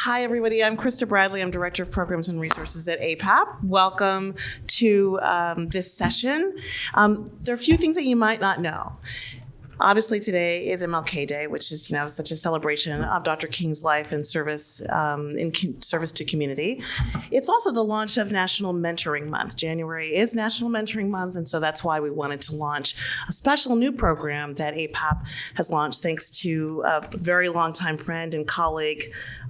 Hi, everybody. I'm Krista Bradley. I'm Director of Programs and Resources at APAP. Welcome to this session. There are a few things that you might not know. Obviously, today is MLK Day, which is, such a celebration of Dr. King's life and service service to community. It's also the launch of National Mentoring Month. January is National Mentoring Month, and so that's why we wanted to launch a special new program that APAP has launched, thanks to a very long-time friend and colleague,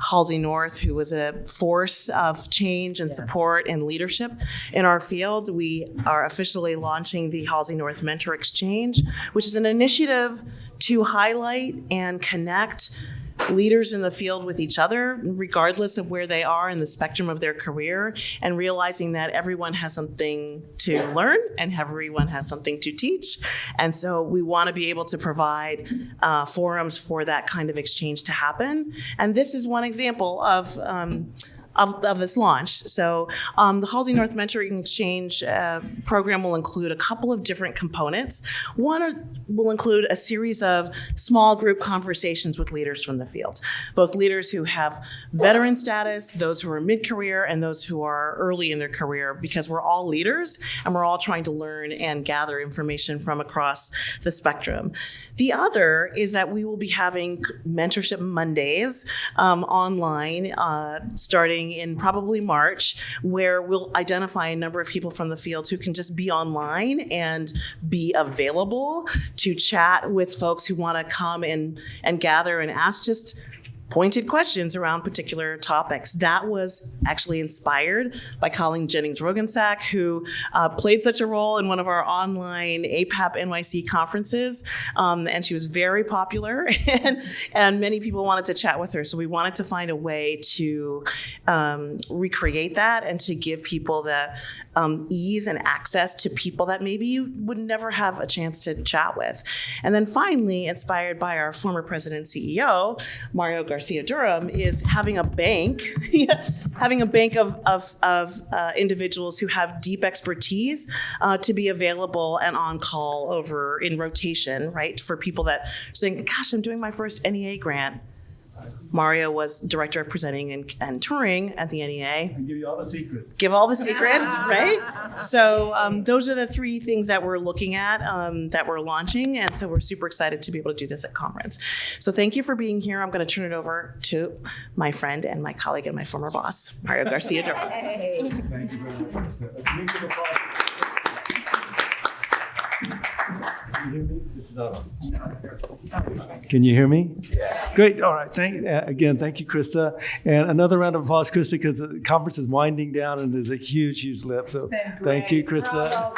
Halsey North, who was a force of change and support and leadership in our field. We are officially launching the Halsey North Mentor Exchange, which is an initiative to highlight and connect leaders in the field with each other, regardless of where they are in the spectrum of their career, and realizing that everyone has something to learn and everyone has something to teach. And so we want to be able to provide forums for that kind of exchange to happen. And this is one example of this launch. So the Halsey North Mentoring Exchange program will include a couple of different components. One will include a series of small group conversations with leaders from the field, both leaders who have veteran status, those who are mid-career, and those who are early in their career, because we're all leaders and we're all trying to learn and gather information from across the spectrum. The other is that we will be having Mentorship Mondays online starting in probably March, where we'll identify a number of people from the field who can just be online and be available to chat with folks who want to come and gather and ask just pointed questions around particular topics. That was actually inspired by Colleen Jennings-Roggensack, who played such a role in one of our online APAP NYC conferences. And she was very popular and many people wanted to chat with her. So we wanted to find a way to recreate that and to give people the ease and access to people that maybe you would never have a chance to chat with. And then finally, inspired by our former president and CEO, Mario Garcia Durham, is having a bank, of individuals who have deep expertise to be available and on call over in rotation, right? For people that are saying, gosh, I'm doing my first NEA grant. Mario was director of presenting and touring at the NEA. And give you all the secrets. Give all the secrets, right? So those are the three things that we're looking at, that we're launching. And so we're super excited to be able to do this at conference. So thank you for being here. I'm going to turn it over to my friend and my colleague and my former boss, Mario Garcia Durham. Thank you very much. Can you hear me? This is on. Can you hear me? Yeah. Great. All right. Thank you, Krista. And another round of applause, Krista, because the conference is winding down and there's a huge, huge lift. So thank you, Krista.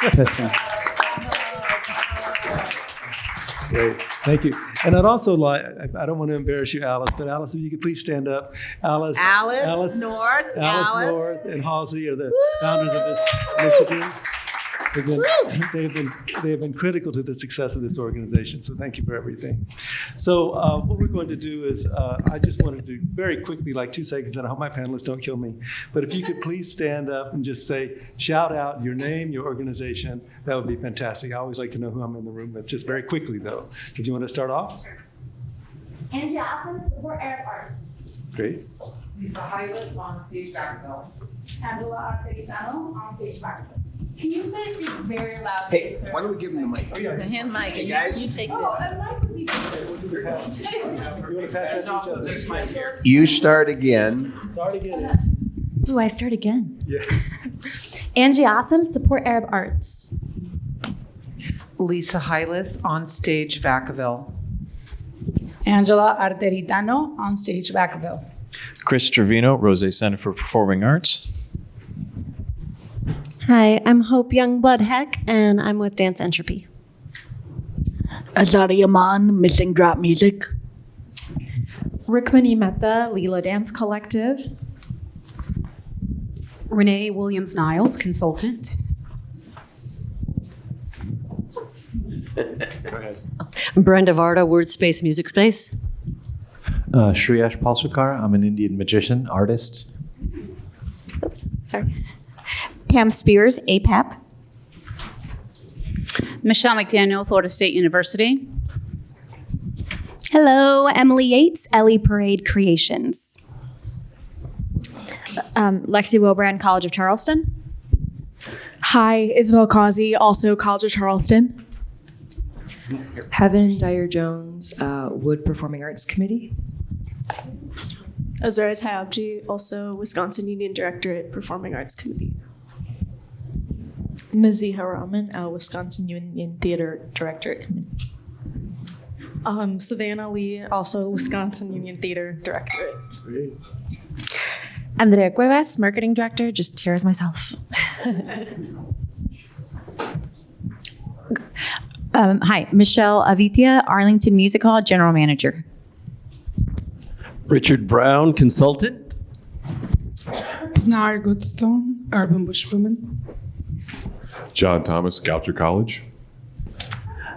Great. Thank you. And I'd also like, I don't want to embarrass you, Alice, but Alice, if you could please stand up. Alice North and Halsey are the founders of this initiative. They've been critical to the success of this organization, so thank you for everything. So what we're going to do is, I just wanted to very quickly, like 2 seconds, and I hope my panelists don't kill me, but if you could please stand up and just shout out your name, your organization, that would be fantastic. I always like to know who I'm in the room with, just very quickly though. So do you want to start off? NYC for Arab Arts. Great. Lisa Hylas on stage Vacaville. Angela Arterizano on stage Vacaville. Can you please speak very loud? Hey, why don't we give him the mic? The hand mic. Hey, guys. You take this. A mic would be You want to pass that to each other? You start again. Start again. Ooh, I start again. Yeah. Angie Asim, Support Arab Arts. Lisa Hylas on stage Vacaville. Angela Arterizano on stage Vacaville. Chris Trevino, Rose Center for Performing Arts. Hi, I'm Hope Youngblood Heck, and I'm with Dance Entropy. Azari Aman, Missing Drop Music. Rukmini Mehta, Leela Dance Collective. Renee Williams-Niles, consultant. Go ahead. Brenda Varda, Word Space Music Space. Shreyash Palshikar, I'm an Indian magician, artist. Oops, sorry. Pam Spears, APAP. Michelle McDaniel, Florida State University. Hello, Emily Yates, Ellie Parade Creations. Lexi Wilbrand, College of Charleston. Hi, Isabel Causey, also College of Charleston. Heaven Dyer-Jones, Wood Performing Arts Committee. Azura Tayabji, also Wisconsin Union Directorate Performing Arts Committee. Naziha Rahman, Wisconsin Union Theater Directorate Committee. Savannah Lee, also Wisconsin Union Theater Directorate. Great. Andrea Cuevas, Marketing Director, just here as myself. Hi, Michelle Avitia, Arlington Music Hall General Manager. Richard Brown, Consultant. Pinar Goodstone, Urban Bushwoman. John Thomas, Goucher College.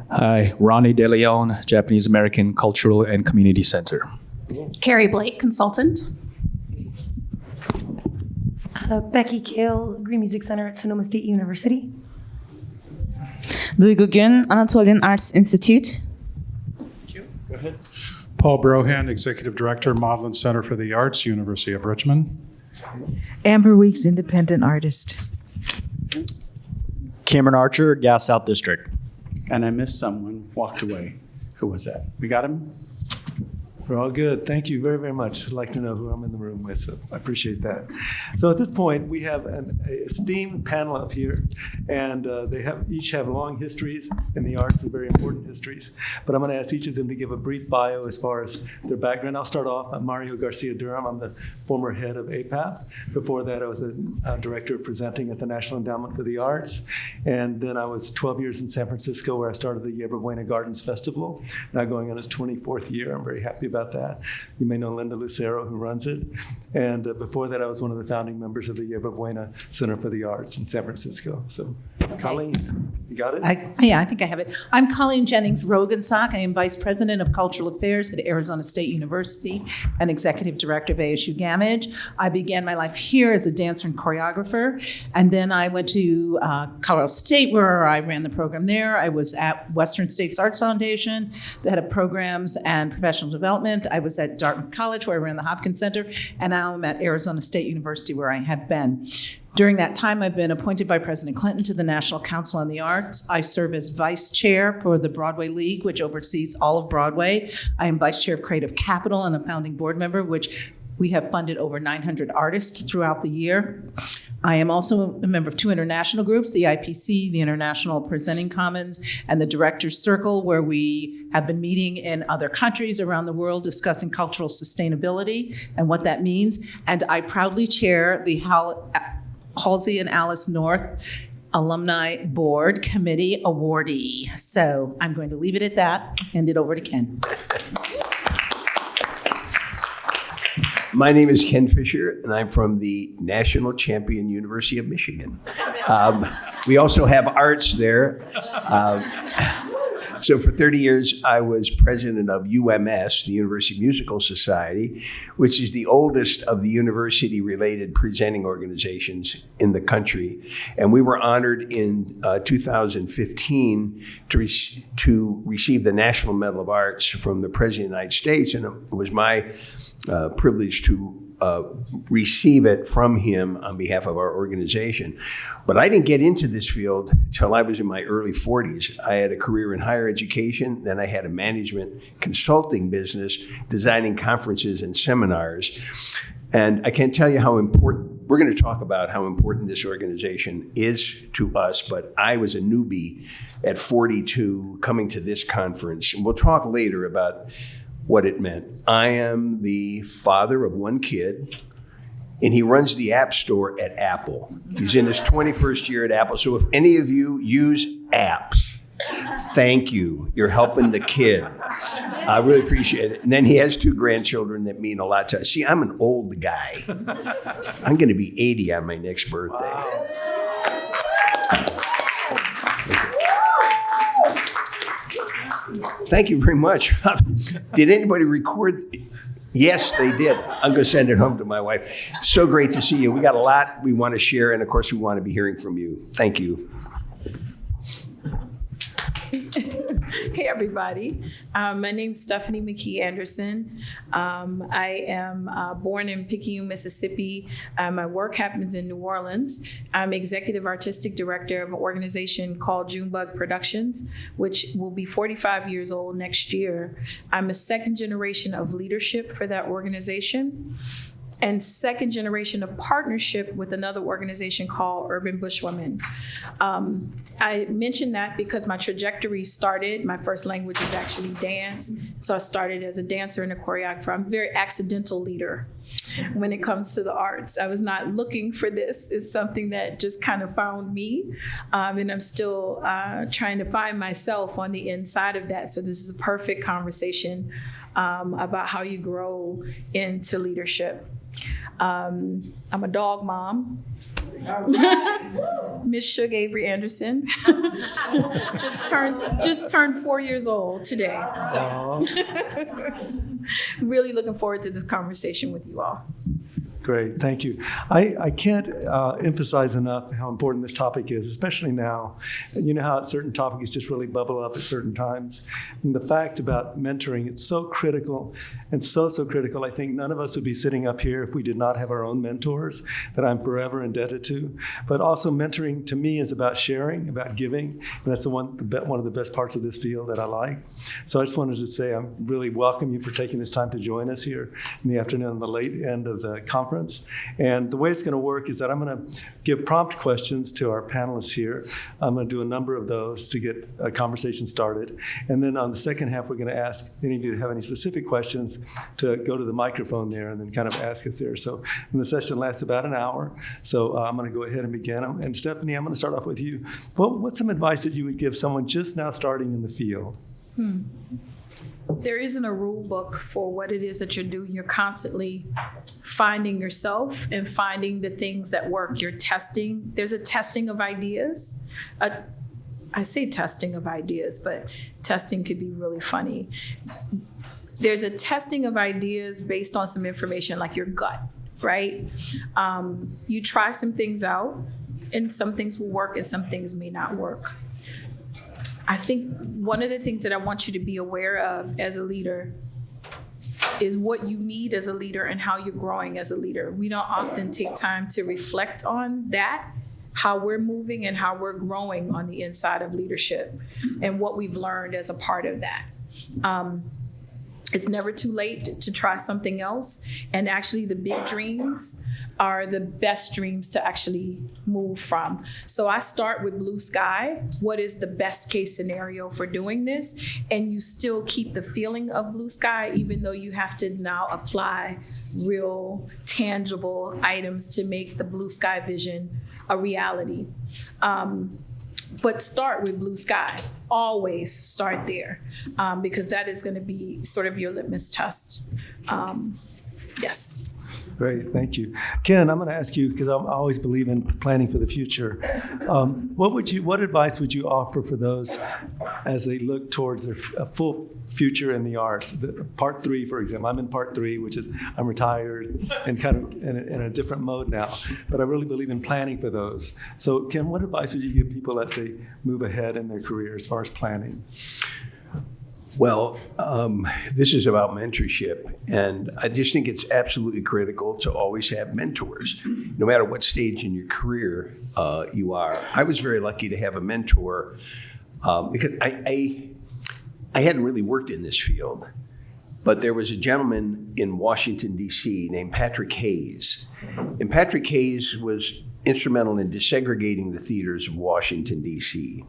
Hi, Ronnie De Leon, Japanese American Cultural and Community Center. Carrie Blake, Consultant. Becky Kale, Green Music Center at Sonoma State University. Louis Guggen, Anatolian Arts Institute. Thank you. Go ahead. Paul Brohan, Executive Director, Maudlin Center for the Arts, University of Richmond. Amber Weeks, Independent Artist. Cameron Archer, Gas South District. And I missed someone, walked away. Who was that? We got him? We're all good. Thank you very, very much. I'd like to know who I'm in the room with, so I appreciate that. So at this point, we have an esteemed panel up here, and they each have long histories in the arts and very important histories. But I'm going to ask each of them to give a brief bio as far as their background. I'll start off. I'm Mario Garcia Durham. I'm the former head of APAP. Before that, I was the director of presenting at the National Endowment for the Arts. And then I was 12 years in San Francisco, where I started the Yerba Buena Gardens Festival, now going on its 24th year. I'm very happy about that. You may know Linda Lucero, who runs it. And before that, I was one of the founding members of the Yerba Buena Center for the Arts in San Francisco. So, Colleen, you got it? I think I have it. I'm Colleen Jennings-Roggensack. I am Vice President of Cultural Affairs at Arizona State University and Executive Director of ASU Gammage. I began my life here as a dancer and choreographer, and then I went to Colorado State, where I ran the program there. I was at Western States Arts Foundation, the head of programs and professional development. I was at Dartmouth College, where I ran the Hopkins Center, and now I'm at Arizona State University, where I have been. During that time, I've been appointed by President Clinton to the National Council on the Arts. I serve as vice chair for the Broadway League, which oversees all of Broadway. I am vice chair of Creative Capital and a founding board member, which we have funded over 900 artists throughout the year. I am also a member of two international groups, the IPC, the International Presenting Commons, and the Directors Circle, where we have been meeting in other countries around the world discussing cultural sustainability and what that means. And I proudly chair the Halsey and Alice North Alumni Board Committee awardee. So I'm going to leave it at that, hand it over to Ken. My name is Ken Fischer, and I'm from the National Champion University of Michigan. We also have arts there. So for 30 years, I was president of UMS, the University Musical Society, which is the oldest of the university-related presenting organizations in the country. And we were honored in 2015 to receive the National Medal of Arts from the President of the United States. And it was my privilege to receive it from him on behalf of our organization. But I didn't get into this field till I was in my early 40s. I had a career in higher education, then I had a management consulting business, designing conferences and seminars. And I can't tell you how important, we're going to talk about how important this organization is to us, but I was a newbie at 42 coming to this conference. And we'll talk later about what it meant. I am the father of one kid, and he runs the app store at Apple. He's in his 21st year at Apple. So if any of you use apps, thank you. You're helping the kid. I really appreciate it. And then he has two grandchildren that mean a lot to us. See, I'm an old guy. I'm going to be 80 on my next birthday. Wow. Thank you very much. Did anybody record? Yes, they did. I'm going to send it home to my wife. So great to see you. We got a lot we want to share, and of course, we want to be hearing from you. Thank you. Hey, everybody. My name's Stephanie McKee-Anderson. I am born in Picayune, Mississippi. My work happens in New Orleans. I'm executive artistic director of an organization called Junebug Productions, which will be 45 years old next year. I'm a second generation of leadership for that organization, and second generation of partnership with another organization called Urban Bushwomen. I mention that because my trajectory started, my first language is actually dance. So I started as a dancer and a choreographer. I'm a very accidental leader when it comes to the arts. I was not looking for this. It's something that just kind of found me. And I'm still trying to find myself on the inside of that. So this is a perfect conversation about how you grow into leadership. I'm a dog mom. Miss Suge Avery Anderson just turned 4 years old today. So really looking forward to this conversation with you all. Great, thank you. I can't emphasize enough how important this topic is, especially now. You know how certain topics just really bubble up at certain times. And the fact about mentoring, it's so critical and so critical. I think none of us would be sitting up here if we did not have our own mentors that I'm forever indebted to. But also mentoring to me is about sharing, about giving. And that's one of the best parts of this field that I like. So I just wanted to say I really welcome you for taking this time to join us here in the afternoon on the late end of the conference. And the way it's going to work is that I'm going to give prompt questions to our panelists here. I'm going to do a number of those to get a conversation started. And then on the second half, we're going to ask any of you that have any specific questions to go to the microphone there and then kind of ask us there. So and the session lasts about an hour. So I'm going to go ahead and begin. And Stephanie, I'm going to start off with you. What's some advice that you would give someone just now starting in the field? There isn't a rule book for what it is that you're doing. You're constantly finding yourself and finding the things that work. You're testing. There's a testing of ideas. I say testing of ideas, but testing could be really funny. There's a testing of ideas based on some information like your gut, right? You try some things out and some things will work and some things may not work. I think one of the things that I want you to be aware of as a leader is what you need as a leader and how you're growing as a leader. We don't often take time to reflect on that, how we're moving and how we're growing on the inside of leadership and what we've learned as a part of that. It's never too late to try something else. And actually the big dreams are the best dreams to actually move from. So I start with blue sky. What is the best case scenario for doing this? And you still keep the feeling of blue sky, even though you have to now apply real tangible items to make the blue sky vision a reality. But start with blue sky. Always start there, because that is going to be sort of your litmus test. Yes. Great, thank you. Ken, I'm going to ask you, because I always believe in planning for the future. What advice would you offer for those as they look towards their full future in the arts? Part 3, for example. I'm in part 3, which is I'm retired and kind of in a different mode now. But I really believe in planning for those. So Ken, what advice would you give people as they move ahead in their career as far as planning? Well, this is about mentorship, and I just think it's absolutely critical to always have mentors, no matter what stage in your career you are. I was very lucky to have a mentor because I hadn't really worked in this field, but there was a gentleman in Washington, D.C. named Patrick Hayes, and Patrick Hayes was instrumental in desegregating the theaters of Washington, D.C.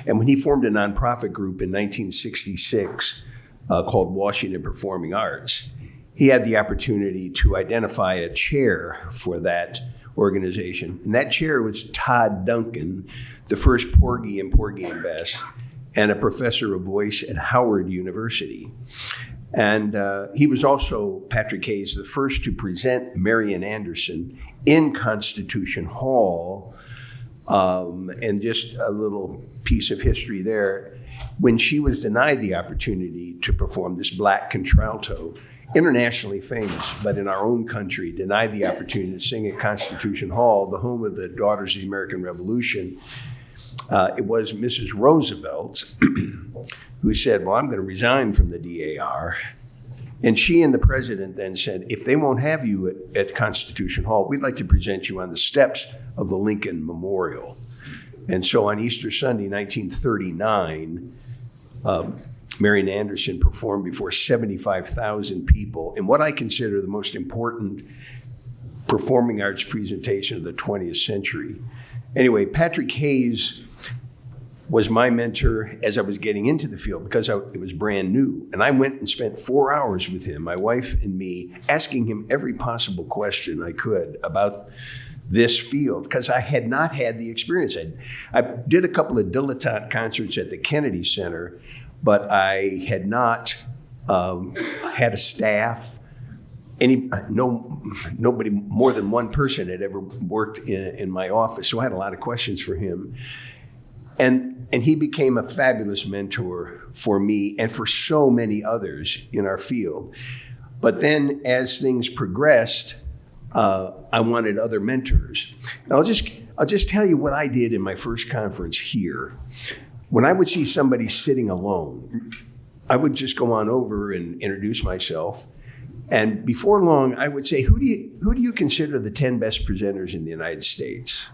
And when he formed a nonprofit group in 1966 called Washington Performing Arts, he had the opportunity to identify a chair for that organization. And that chair was Todd Duncan, the first Porgy and Porgy and Bess, and a professor of voice at Howard University. And he was also, Patrick Hayes, the first to present Marian Anderson in Constitution Hall. And just a little piece of history there. When she was denied the opportunity to perform this black contralto, internationally famous, but in our own country, denied the opportunity to sing at Constitution Hall, the home of the Daughters of the American Revolution, It was Mrs. Roosevelt who said, well, I'm going to resign from the DAR. And she and the president then said, if they won't have you at Constitution Hall, we'd like to present you on the steps of the Lincoln Memorial. And so on Easter Sunday, 1939, Marian Anderson performed before 75,000 people in what I consider the most important performing arts presentation of the 20th century. Anyway, Patrick Hayes was my mentor as I was getting into the field because it was brand new. And I went and spent 4 hours with him, my wife and me, asking him every possible question I could about this field because I had not had the experience. I did a couple of dilettante concerts at the Kennedy Center, but I had not had a staff. Nobody more than one person had ever worked in my office, so I had a lot of questions for him. And he became a fabulous mentor for me and for so many others in our field. But then as things progressed, I wanted other mentors. And I'll just tell you what I did in my first conference here. When I would see somebody sitting alone, I would just go on over and introduce myself. And before long, I would say, who do you consider the 10 best presenters in the United States?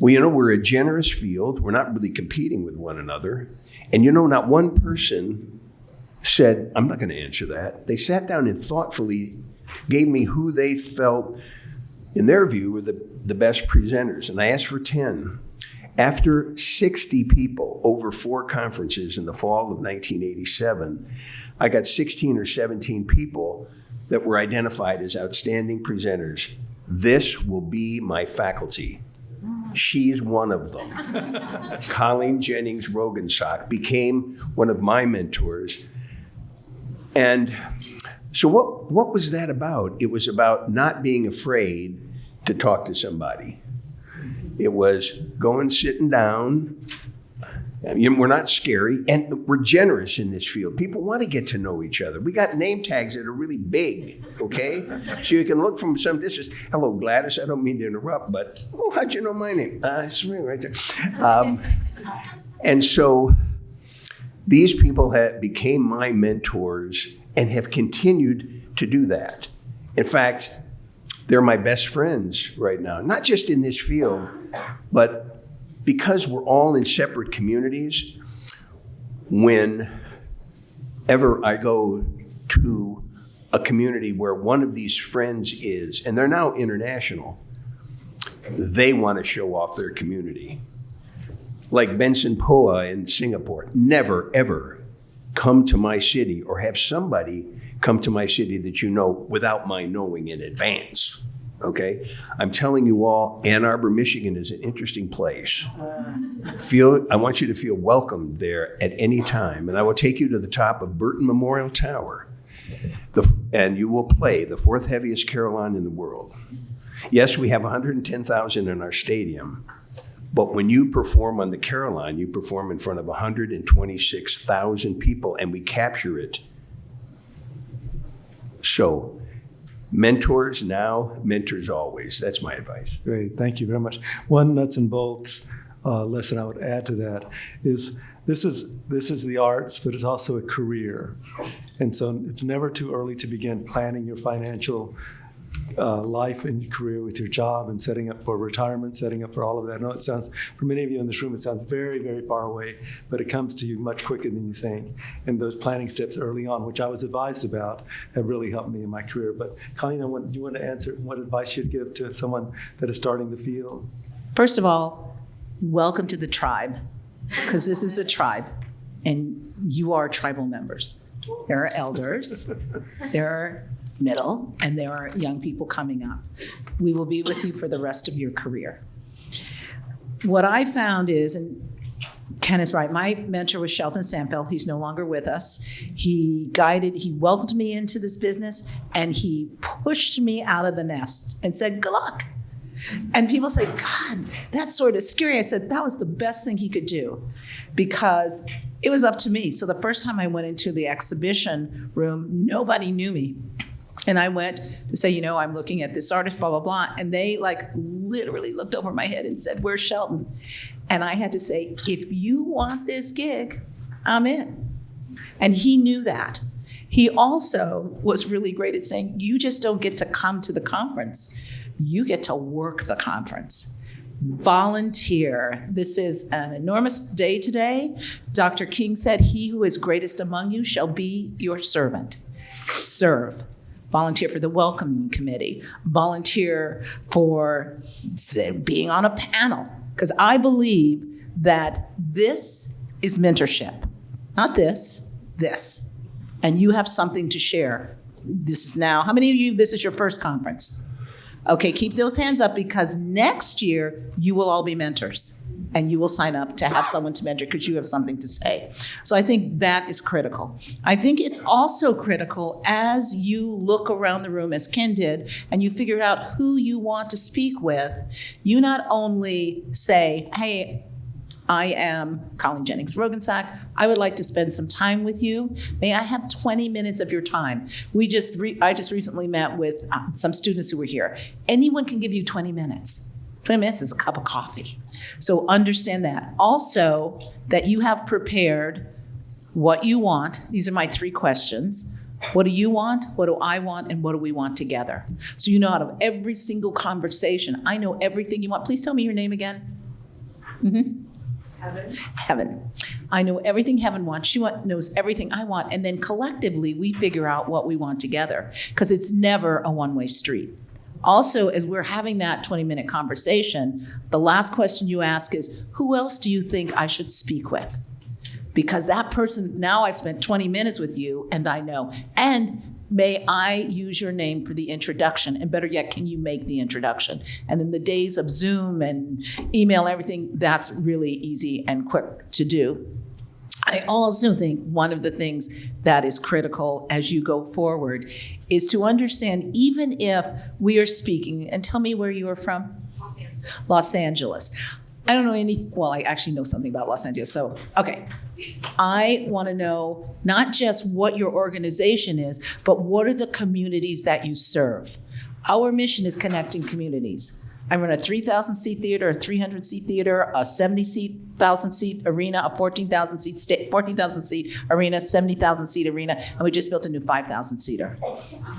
Well, we're a generous field. We're not really competing with one another. And not one person said, I'm not going to answer that. They sat down and thoughtfully gave me who they felt, in their view, were the best presenters. And I asked for 10. After 60 people over 4 conferences in the fall of 1987, I got 16 or 17 people that were identified as outstanding presenters. This will be my faculty. She's one of them. Colleen Jennings-Roggensack became one of my mentors. And so what was that about? It was about not being afraid to talk to somebody. It was going, sitting down. We're not scary, and we're generous in this field. People want to get to know each other. We got name tags that are really big, okay? So you can look from some distance. Hello, Gladys. I don't mean to interrupt, but how'd you know my name? It's me right there. And so these people became my mentors and have continued to do that. In fact, they're my best friends right now, not just in this field, but because we're all in separate communities. Whenever I go to a community where one of these friends is, and they're now international, they want to show off their community. Like Benson Poa in Singapore, never, ever come to my city or have somebody come to my city that you know without my knowing in advance. Okay? I'm telling you all, Ann Arbor, Michigan is an interesting place. I want you to feel welcome there at any time. And I will take you to the top of Burton Memorial Tower. And you will play the 4th heaviest carillon in the world. Yes, we have 110,000 in our stadium. But when you perform on the carillon, you perform in front of 126,000 people, and we capture it. So, mentors now, mentors always. That's my advice. Great, thank you very much. One nuts and bolts lesson I would add to that is this is the arts, but it's also a career. And so it's never too early to begin planning your financial life and your career with your job and setting up for retirement, setting up for all of that. I know it sounds, for many of you in this room, it sounds very, very far away, but it comes to you much quicker than you think. And those planning steps early on, which I was advised about, have really helped me in my career. But Colleen, do you want to answer what advice you'd give to someone that is starting the field? First of all, welcome to the tribe, because this is a tribe, and you are tribal members. There are elders, there are middle, and there are young people coming up. We will be with you for the rest of your career. What I found is, and Ken is right, my mentor was Shelton Samfeld. He's no longer with us. He welcomed me into this business, and he pushed me out of the nest and said, good luck. And people say, God, that's sort of scary. I said, that was the best thing he could do, because it was up to me. So the first time I went into the exhibition room, nobody knew me. And I went to say, I'm looking at this artist, blah, blah, blah. And they literally looked over my head and said, "Where's Shelton?" And I had to say, "If you want this gig, I'm in." And he knew that. He also was really great at saying, "You just don't get to come to the conference. You get to work the conference. Volunteer. This is an enormous day today." Dr. King said, "He who is greatest among you shall be your servant." Serve. Volunteer for the welcoming committee. Volunteer for, say, being on a panel. Because I believe that this is mentorship. Not this, this. And you have something to share. This is now, how many of you, this is your first conference? Okay, keep those hands up, because next year you will all be mentors and you will sign up to have someone to mentor because you have something to say. So I think that is critical. I think it's also critical as you look around the room, as Ken did, and you figure out who you want to speak with, you not only say, "Hey, I am Colleen Jennings-Roggensack. I would like to spend some time with you. May I have 20 minutes of your time?" I just recently met with some students who were here. Anyone can give you 20 minutes. 20 minutes is a cup of coffee. So understand that. Also, that you have prepared what you want. These are my 3 questions. What do you want? What do I want? And what do we want together? So you know out of every single conversation, I know everything you want. Please tell me your name again. Heaven. I know everything Heaven wants. She knows everything I want. And then collectively, we figure out what we want together, because it's never a one-way street. Also, as we're having that 20-minute conversation, the last question you ask is, who else do you think I should speak with? Because that person, now I've spent 20 minutes with you and I know. And may I use your name for the introduction? And better yet, can you make the introduction? And in the days of Zoom and email, everything, that's really easy and quick to do. I also think one of the things that is critical as you go forward is to understand, even if we are speaking, and tell me where you are from? Los Angeles. I don't know well, I actually know something about Los Angeles, so, okay. I want to know not just what your organization is, but what are the communities that you serve? Our mission is connecting communities. I run a 3,000-seat theater, a 300-seat theater, a 70,000-seat arena, a 14,000-seat arena, 70,000-seat arena, and we just built a new 5,000-seater.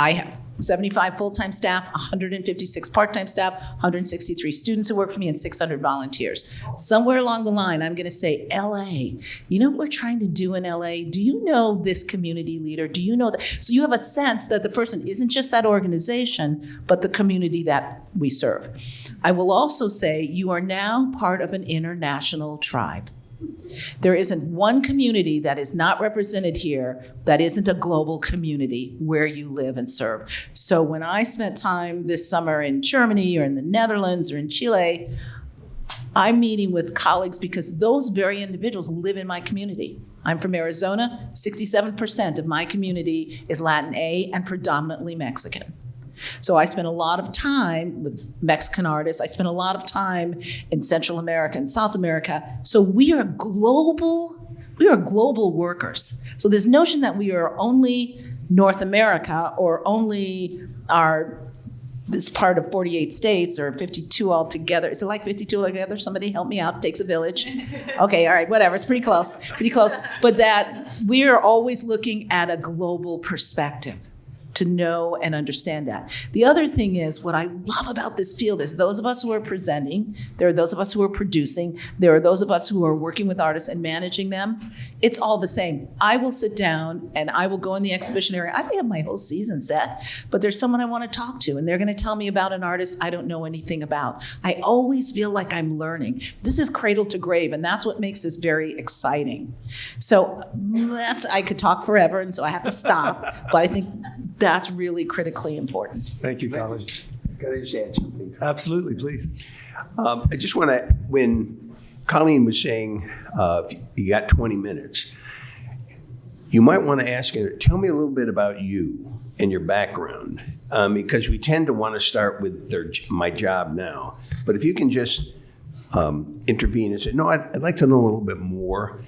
I have 75 full-time staff, 156 part-time staff, 163 students who work for me, and 600 volunteers. Somewhere along the line, I'm going to say, LA, you know what we're trying to do in LA? Do you know this community leader? Do you know that? So you have a sense that the person isn't just that organization, but the community that we serve. I will also say you are now part of an international tribe. There isn't one community that is not represented here that isn't a global community where you live and serve. So when I spent time this summer in Germany or in the Netherlands or in Chile, I'm meeting with colleagues because those very individuals live in my community. I'm from Arizona. 67% of my community is Latin A and predominantly Mexican. So I spent a lot of time with Mexican artists. I spent a lot of time in Central America and South America. So we are global workers. So this notion that we are only North America or only this part of 48 states or 52 altogether. Is it like 52 altogether? Somebody help me out. It takes a village. Okay, all right, whatever. It's pretty close. But that we are always looking at a global perspective to know and understand that. The other thing is, what I love about this field is those of us who are presenting, there are those of us who are producing, there are those of us who are working with artists and managing them. It's all the same. I will sit down and I will go in the exhibition area. I may have my whole season set, but there's someone I want to talk to and they're going to tell me about an artist I don't know anything about. I always feel like I'm learning. This is cradle to grave, and that's what makes this very exciting. So I could talk forever, and so I have to stop, but I think that's really critically important. Thank you, Colleen. Can I just add something? Absolutely, please. I just want to, when Colleen was saying you got 20 minutes, you might want to ask her, tell me a little bit about you and your background, because we tend to want to start with my job now. But if you can just intervene and say, no, I'd like to know a little bit more.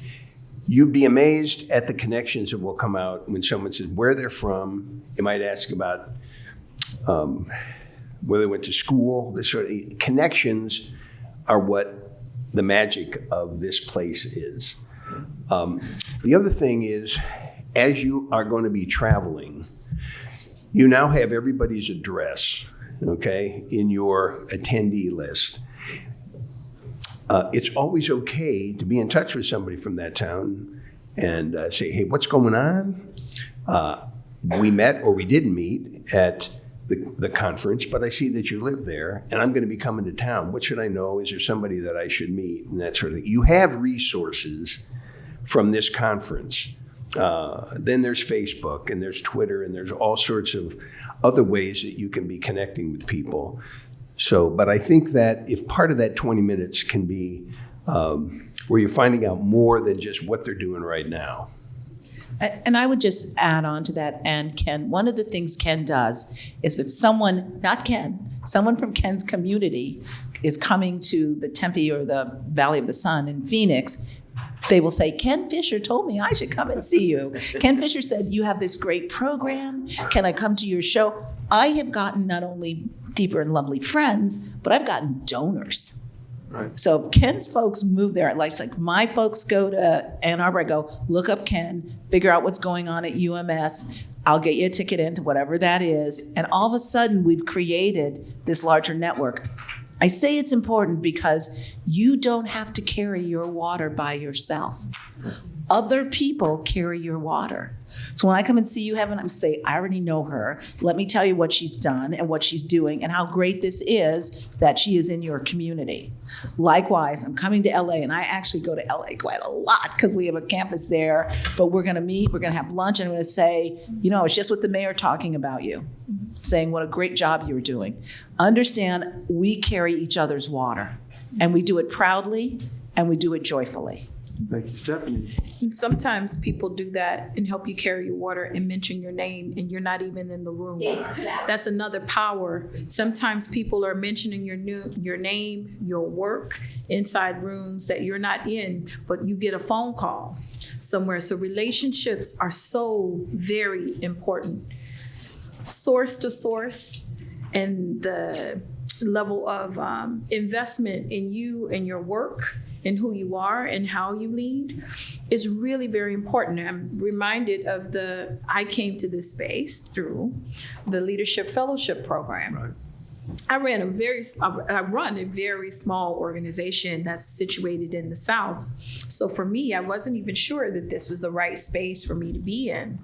You'd be amazed at the connections that will come out when someone says where they're from. You might ask about where they went to school. The sort of connections are what the magic of this place is. The other thing is, as you are going to be traveling, you now have everybody's address, okay, in your attendee list. It's always okay to be in touch with somebody from that town and say, hey, what's going on? We met or we didn't meet at the conference, but I see that you live there and I'm going to be coming to town. What should I know? Is there somebody that I should meet? And that sort of thing. You have resources from this conference. Then there's Facebook and there's Twitter and there's all sorts of other ways that you can be connecting with people. So, but I think that if part of that 20 minutes can be where you're finding out more than just what they're doing right now. And I would just add on to that, and Ken, one of the things Ken does is if someone, not Ken, someone from Ken's community is coming to the Tempe or the Valley of the Sun in Phoenix, they will say, Ken Fischer told me I should come and see you. Ken Fischer said, you have this great program. Can I come to your show? I have gotten not only deeper and lovely friends, but I've gotten donors. Right. So Ken's folks move there. Like my folks go to Ann Arbor, I go, look up Ken, figure out what's going on at UMS. I'll get you a ticket into whatever that is. And all of a sudden, we've created this larger network. I say it's important because you don't have to carry your water by yourself. Other people carry your water. So when I come and see you, Heaven, I'm say, I already know her. Let me tell you what she's done and what she's doing and how great this is that she is in your community. Likewise, I'm coming to LA, and I actually go to LA quite a lot because we have a campus there, but we're gonna meet, we're gonna have lunch, and I'm gonna say, you know, it's just with the mayor talking about you, saying what a great job you're doing. Understand, we carry each other's water, and we do it proudly, and we do it joyfully. Thank you, Stephanie. And sometimes people do that and help you carry your water and mention your name, and you're not even in the room. Exactly. That's another power. Sometimes people are mentioning your name, your work inside rooms that you're not in, but you get a phone call somewhere. So relationships are so very important. Source to source, and the level of investment in you and your work and who you are and how you lead is really very important. I'm reminded of I came to this space through the Leadership Fellowship Program. Right. I run a very small organization that's situated in the South. So for me, I wasn't even sure that this was the right space for me to be in.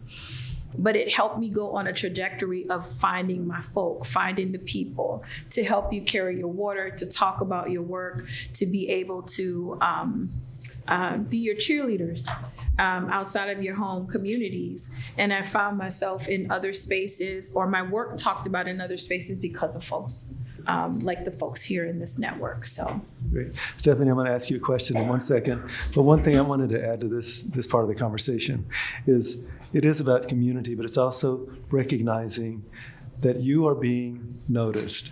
But it helped me go on a trajectory of finding my folk, finding the people to help you carry your water, to talk about your work, to be able to be your cheerleaders outside of your home communities. And I found myself in other spaces, or my work talked about in other spaces because of folks like the folks here in this network. So. Great. Stephanie, I'm going to ask you a question in 1 second. But one thing I wanted to add to this part of the conversation is it is about community, but it's also recognizing that you are being noticed.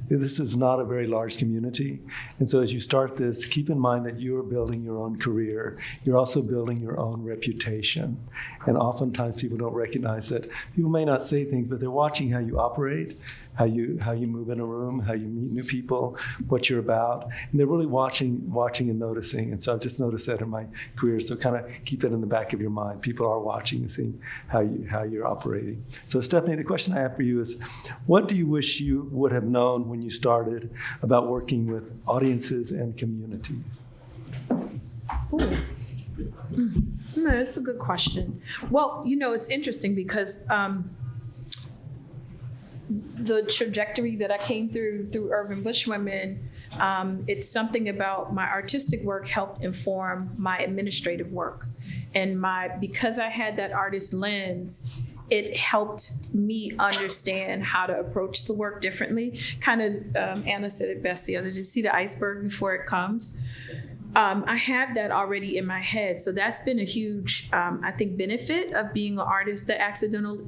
This is not a very large community. And so as you start this, keep in mind that you are building your own career. You're also building your own reputation. And oftentimes people don't recognize that. People may not say things, but they're watching how you operate, how you move in a room, how you meet new people, what you're about. And they're really watching and noticing. And so I've just noticed that in my career. So kind of keep that in the back of your mind. People are watching and seeing how you're operating. So Stephanie, the question I have for you is, what do you wish you would have known when you started about working with audiences and communities? No, that's a good question. Well, it's interesting because the trajectory that I came through Urban Bushwomen, it's something about my artistic work helped inform my administrative work. And because I had that artist lens, it helped me understand how to approach the work differently. Kind of, Anna said it best the other day, see the iceberg before it comes. I have that already in my head. So that's been a huge, I think, benefit of being an artist, the accidental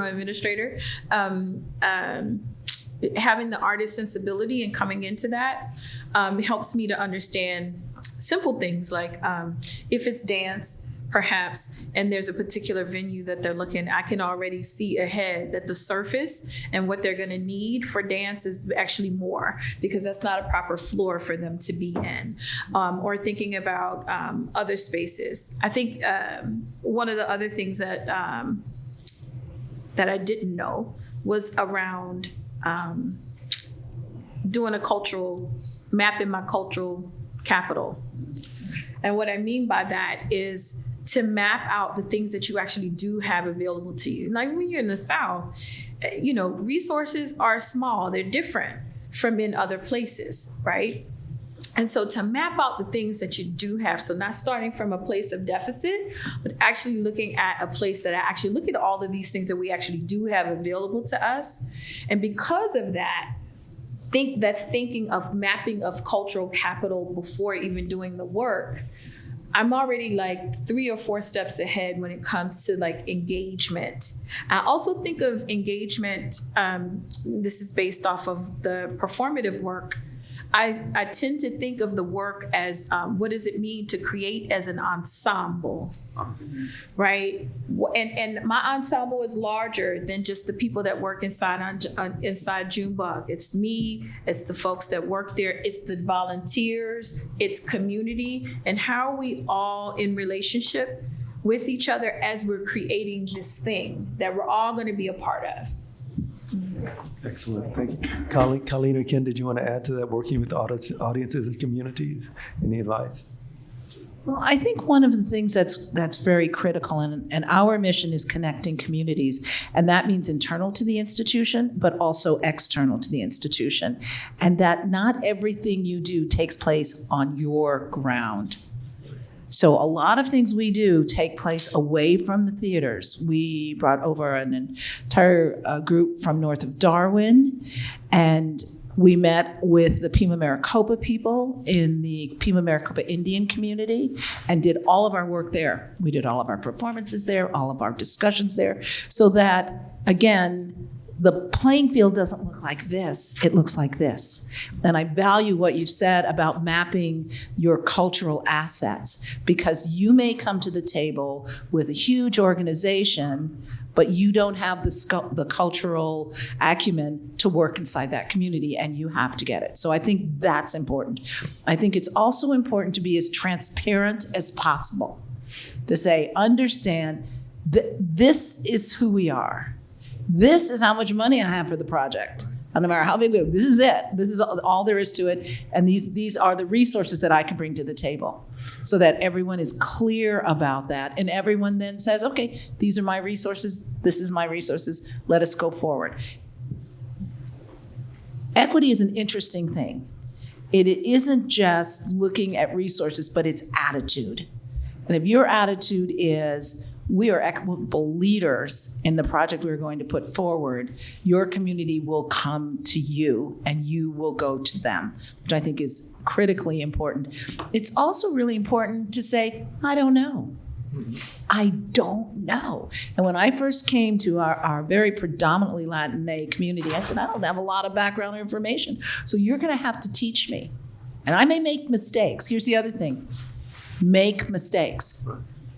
administrator. Having the artist sensibility and coming into that helps me to understand simple things like if it's dance, perhaps, and there's a particular venue that they're looking, I can already see ahead that the surface and what they're gonna need for dance is actually more, because that's not a proper floor for them to be in. Or thinking about other spaces. I think one of the other things that I didn't know was around doing mapping my cultural capital. And what I mean by that is to map out the things that you actually do have available to you. Like when you're in the South, resources are small, they're different from in other places, right? And so to map out the things that you do have, so not starting from a place of deficit, but actually looking at a place that I actually look at all of these things that we actually do have available to us. And because of that, thinking of mapping of cultural capital before even doing the work, I'm already like 3 or 4 steps ahead when it comes to like engagement. I also think of engagement, this is based off of the performative work. I tend to think of the work as what does it mean to create as an ensemble, right? And my ensemble is larger than just the people that work inside Junebug. It's me, it's the folks that work there, it's the volunteers, it's community, and how are we all in relationship with each other as we're creating this thing that we're all going to be a part of. Excellent, thank you. Colleen or Ken, did you want to add to that, working with audiences and communities? Any advice? Well, I think one of the things that's very critical, and our mission is connecting communities, and that means internal to the institution, but also external to the institution, and that not everything you do takes place on your ground. So a lot of things we do take place away from the theaters. We brought over an entire group from north of Darwin, and we met with the Pima Maricopa people in the Pima Maricopa Indian community and did all of our work there. We did all of our performances there, all of our discussions there, so that, again, the playing field doesn't look like this, it looks like this. And I value what you said about mapping your cultural assets, because you may come to the table with a huge organization, but you don't have the cultural acumen to work inside that community, and you have to get it. So I think that's important. I think it's also important to be as transparent as possible, to say, understand that this is who we are. This is how much money I have for the project. No matter how big it is, this is it. This is all there is to it. And these are the resources that I can bring to the table, so that everyone is clear about that. And everyone then says, okay, these are my resources. This is my resources. Let us go forward. Equity is an interesting thing. It isn't just looking at resources, but it's attitude. And if your attitude is, we are equitable leaders in the project we're going to put forward, your community will come to you and you will go to them, which I think is critically important. It's also really important to say, I don't know. I don't know. And when I first came to our very predominantly Latinx community, I said, I don't have a lot of background information, so you're gonna have to teach me. And I may make mistakes. Here's the other thing. Make mistakes,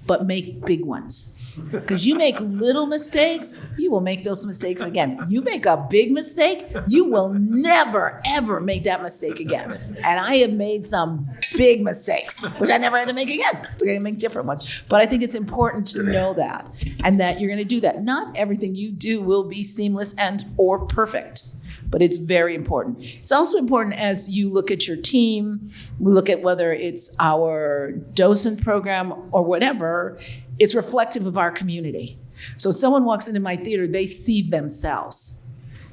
but make big ones. Because you make little mistakes, you will make those mistakes again. You make a big mistake, you will never, ever make that mistake again. And I have made some big mistakes, which I never had to make again. So I'm gonna make different ones. But I think it's important to know that, and that you're gonna do that. Not everything you do will be seamless and or perfect, but it's very important. It's also important as you look at your team, we look at whether it's our docent program or whatever, it's reflective of our community. So if someone walks into my theater, they see themselves.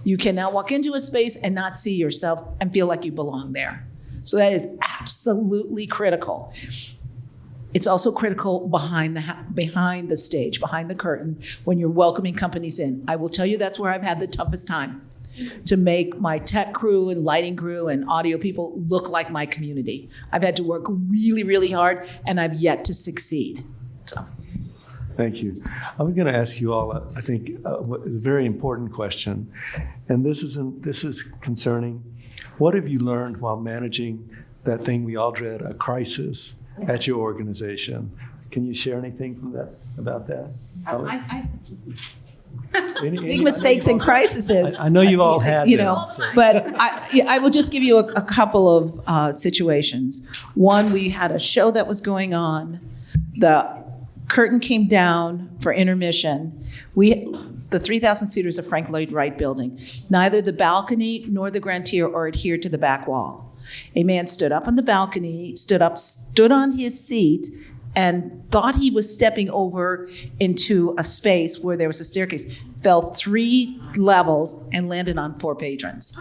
You can now walk into a space and not see yourself and feel like you belong there. So that is absolutely critical. It's also critical behind the stage, behind the curtain, when you're welcoming companies in. I will tell you that's where I've had the toughest time, to make my tech crew and lighting crew and audio people look like my community. I've had to work really, really hard, and I've yet to succeed. So. Thank you. I was going to ask you all, I think, what is a very important question, and this is concerning. What have you learned while managing that thing we all dread, a crisis at your organization? Can you share anything from that about that? Big mistakes and crises. I know you've all had them, so. But I will just give you a couple of situations. One, we had a show that was going on. The curtain came down for intermission. The 3,000 seaters of Frank Lloyd Wright building. Neither the balcony nor the grand tier are adhered to the back wall. A man stood up on the balcony, stood on his seat, and thought he was stepping over into a space where there was a staircase, fell 3 levels and landed on 4 patrons.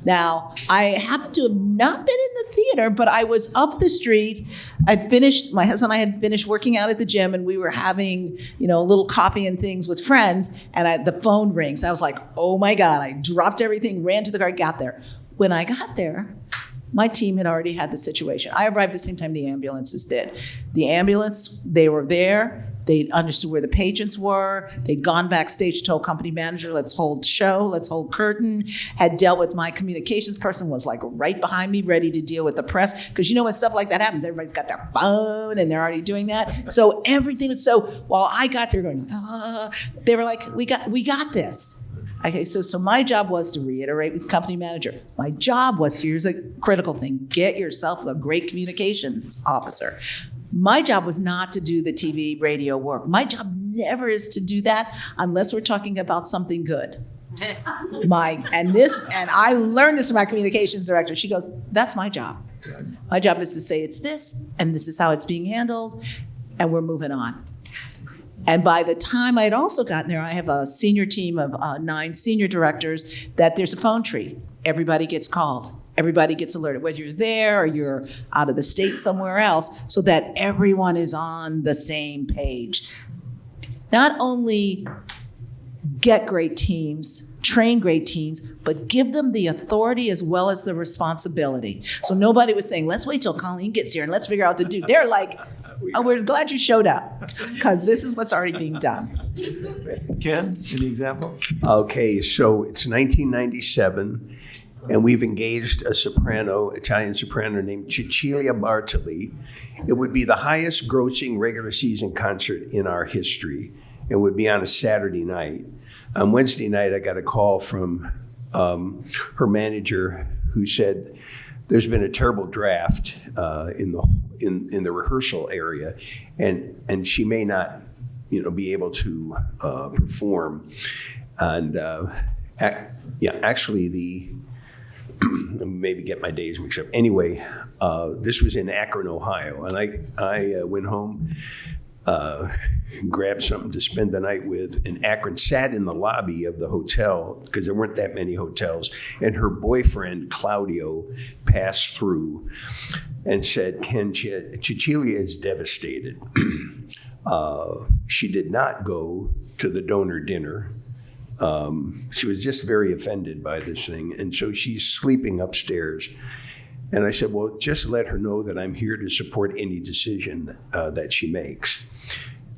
Now, I happen to have not been in the theater, but I was up the street. My husband and I had finished working out at the gym, and we were having, a little coffee and things with friends, and the phone rings. I was like, oh my God, I dropped everything, ran to the car, got there. When I got there, my team had already had the situation. I arrived at the same time the ambulances did. The ambulance, they were there. They understood where the patients were. They'd gone backstage, told company manager, let's hold show, let's hold curtain. Had dealt with my communications person, was like right behind me, ready to deal with the press. Because when stuff like that happens, everybody's got their phone and they're already doing that. So everything was while I got there going, they were like, we got this. Okay, so my job was to reiterate with company manager. My job was, here's a critical thing, get yourself a great communications officer. My job was not to do the TV, radio work. My job never is to do that unless we're talking about something good. And I learned this from my communications director. She goes, that's my job. My job is to say it's this, and this is how it's being handled, and we're moving on. And by the time I'd also gotten there, I have a senior team of 9 senior directors, that there's a phone tree. Everybody gets called. Everybody gets alerted, whether you're there or you're out of the state somewhere else, so that everyone is on the same page. Not only get great teams, train great teams, but give them the authority as well as the responsibility. So nobody was saying, let's wait till Colleen gets here and let's figure out what to do. They're like, oh, we're glad you showed up, because this is what's already being done. Ken, any example? Okay, so it's 1997, and we've engaged a Italian soprano named Cecilia Bartoli. It would be the highest grossing regular season concert in our history, and would be on a Saturday night. On Wednesday night, I got a call from her manager, who said, there's been a terrible draft in the rehearsal area, and she may not, be able to perform. And actually, maybe get my days mixed up. Anyway, this was in Akron, Ohio, and I went home, grabbed something to spend the night with, and Akron sat in the lobby of the hotel, because there weren't that many hotels, and her boyfriend, Claudio, passed through and said, Ken, Cecilia is devastated. She did not go to the donor dinner. She was just very offended by this thing, and so she's sleeping upstairs. And I said, well, just let her know that I'm here to support any decision that she makes.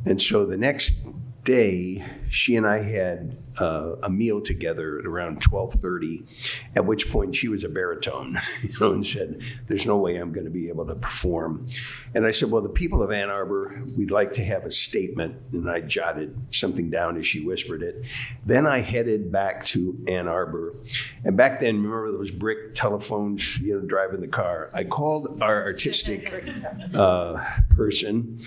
And so the next day, she and I had a meal together at around 12:30, at which point she was a baritone, and said, there's no way I'm going to be able to perform. And I said, well, the people of Ann Arbor, we'd like to have a statement. And I jotted something down as she whispered it. Then I headed back to Ann Arbor. And back then, remember those brick telephones, driving the car? I called our artistic person.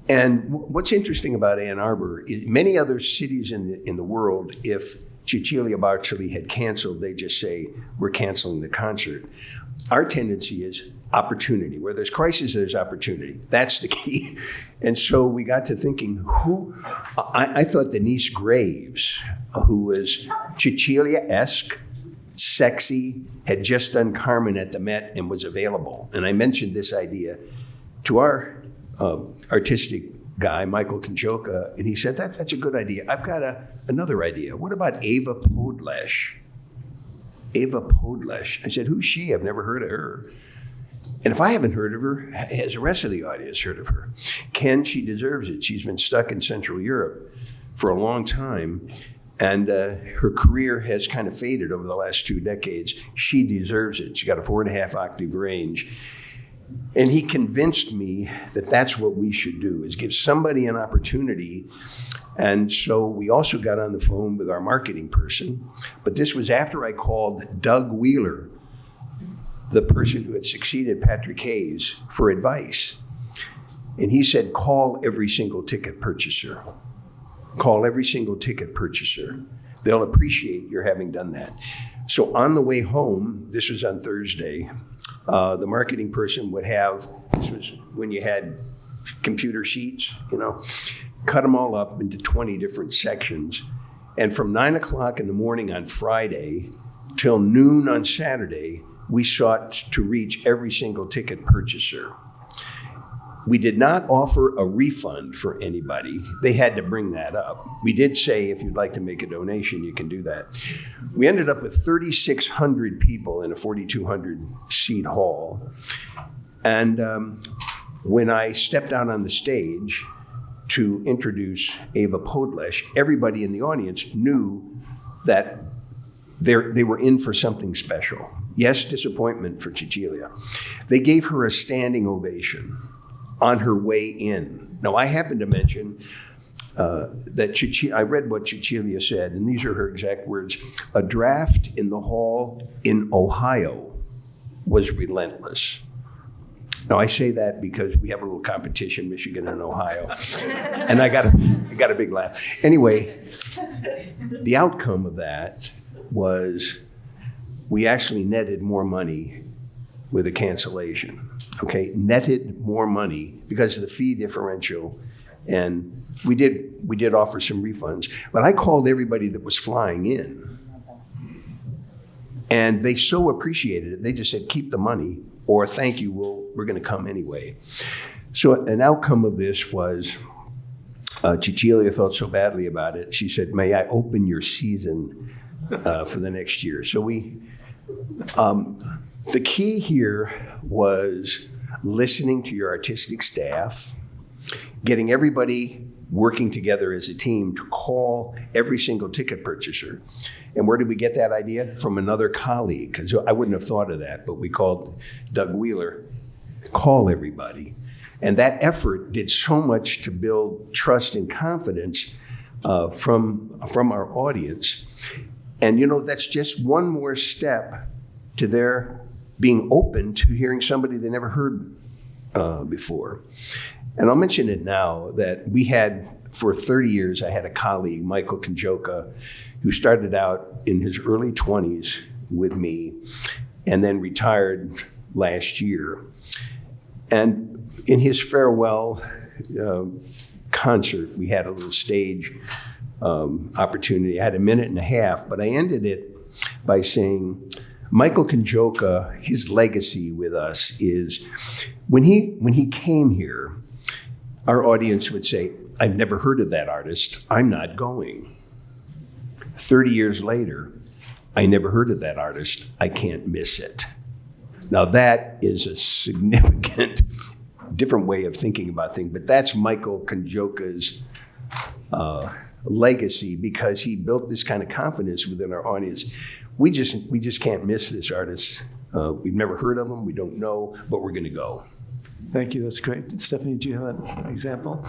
And what's interesting about Ann Arbor is many other cities in the world, if Cecilia Bartoli had canceled, they just say, we're canceling the concert. Our tendency is opportunity. Where there's crisis, there's opportunity. That's the key. And so we got to thinking, I thought Denise Graves, who was Cecilia-esque, sexy, had just done Carmen at the Met and was available. And I mentioned this idea to our artistic guy, Michael Konjoka, and he said, that's a good idea. I've got another idea. What about Ava Podlesh? Ava Podlesh. I said, who's she? I've never heard of her. And if I haven't heard of her, has the rest of the audience heard of her? Ken, she deserves it. She's been stuck in Central Europe for a long time, and her career has kind of faded over the last 2 decades. She deserves it. She got a 4.5 octave range. And he convinced me that that's what we should do, is give somebody an opportunity. And so we also got on the phone with our marketing person, but this was after I called Doug Wheeler, the person who had succeeded Patrick Hayes, for advice. And he said, call every single ticket purchaser. Call every single ticket purchaser. They'll appreciate your having done that. So on the way home, this was on Thursday, the marketing person would have, this was when you had computer sheets, cut them all up into 20 different sections. And from 9 o'clock in the morning on Friday till noon on Saturday, we sought to reach every single ticket purchaser. We did not offer a refund for anybody. They had to bring that up. We did say, if you'd like to make a donation, you can do that. We ended up with 3,600 people in a 4,200 seat hall. And when I stepped out on the stage to introduce Ava Podlesh, everybody in the audience knew that they were in for something special. Yes, disappointment for Cecilia. They gave her a standing ovation on her way in. Now, I happen to mention that I read what Cecilia said, and these are her exact words. A draft in the hall in Ohio was relentless. Now, I say that because we have a little competition, Michigan and Ohio, and I got a big laugh. Anyway, the outcome of that was we actually netted more money with a cancellation. Okay, netted more money because of the fee differential, and we did offer some refunds. But I called everybody that was flying in, and they so appreciated it. They just said, "Keep the money," or "Thank you, we're going to come anyway." So an outcome of this was Cecilia felt so badly about it. She said, "May I open your season for the next year?" So the key here was listening to your artistic staff, getting everybody working together as a team to call every single ticket purchaser. And where did we get that idea? From another colleague, because I wouldn't have thought of that, but we called Doug Wheeler, call everybody. And that effort did so much to build trust and confidence from our audience. And that's just one more step to their being open to hearing somebody they never heard before. And I'll mention it now that we had, for 30 years, I had a colleague, Michael Konjoka, who started out in his early 20s with me and then retired last year. And in his farewell concert, we had a little stage opportunity. I had a minute and a half, but I ended it by saying, Michael Konjoka, his legacy with us is when he came here, our audience would say, "I've never heard of that artist. I'm not going." 30 years later, "I never heard of that artist. I can't miss it." Now that is a significant different way of thinking about things, but that's Michael Konjoka's legacy, because he built this kind of confidence within our audience. We just can't miss this artist. We've never heard of him. We don't know, but we're going to go. Thank you. That's great. Stephanie, do you have an example?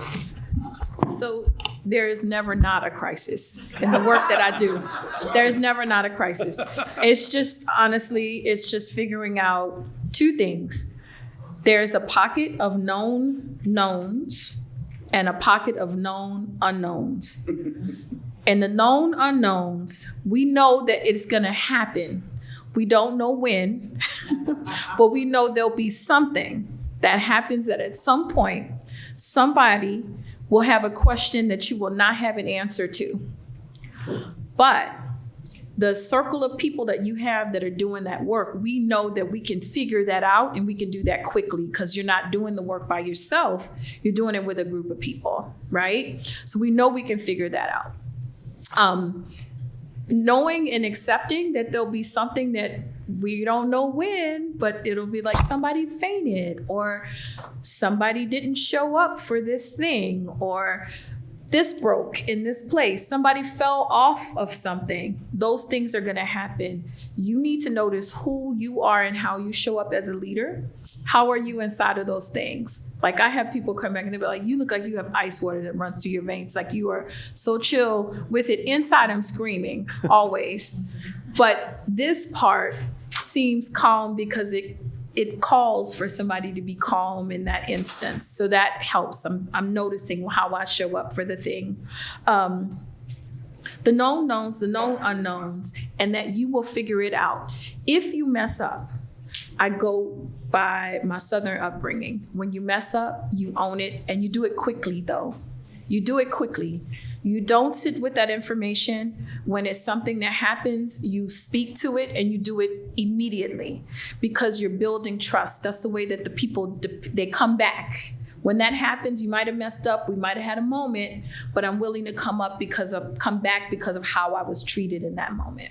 So there is never not a crisis in the work that I do. There's never not a crisis. It's just, honestly, it's just figuring out two things. There's a pocket of known knowns and a pocket of known unknowns. And the known unknowns, we know that it's going to happen. We don't know when, but we know there'll be something that happens that at some point, somebody will have a question that you will not have an answer to. But the circle of people that you have that are doing that work, we know that we can figure that out, and we can do that quickly because you're not doing the work by yourself. You're doing it with a group of people, right? So we know we can figure that out. Knowing and accepting that there'll be something that we don't know when, but it'll be like somebody fainted, or somebody didn't show up for this thing, or this broke in this place, somebody fell off of something. Those things are going to happen. You need to notice who you are and how you show up as a leader, How are you inside of those things? Like I have people come back and they'll be like, you look like you have ice water that runs through your veins. Like you are so chill with it. Inside I'm screaming always. But this part seems calm because it calls for somebody to be calm in that instance. So that helps. I'm noticing how I show up for the thing. The known knowns, the known unknowns, and that you will figure it out. If you mess up, I go by my Southern upbringing. When you mess up, you own it, and you do it quickly, though. You do it quickly. You don't sit with that information. When it's something that happens, you speak to it, and you do it immediately because you're building trust. That's the way that the people, they come back. When that happens, you might have messed up, we might have had a moment, but I'm willing to come back because of how I was treated in that moment.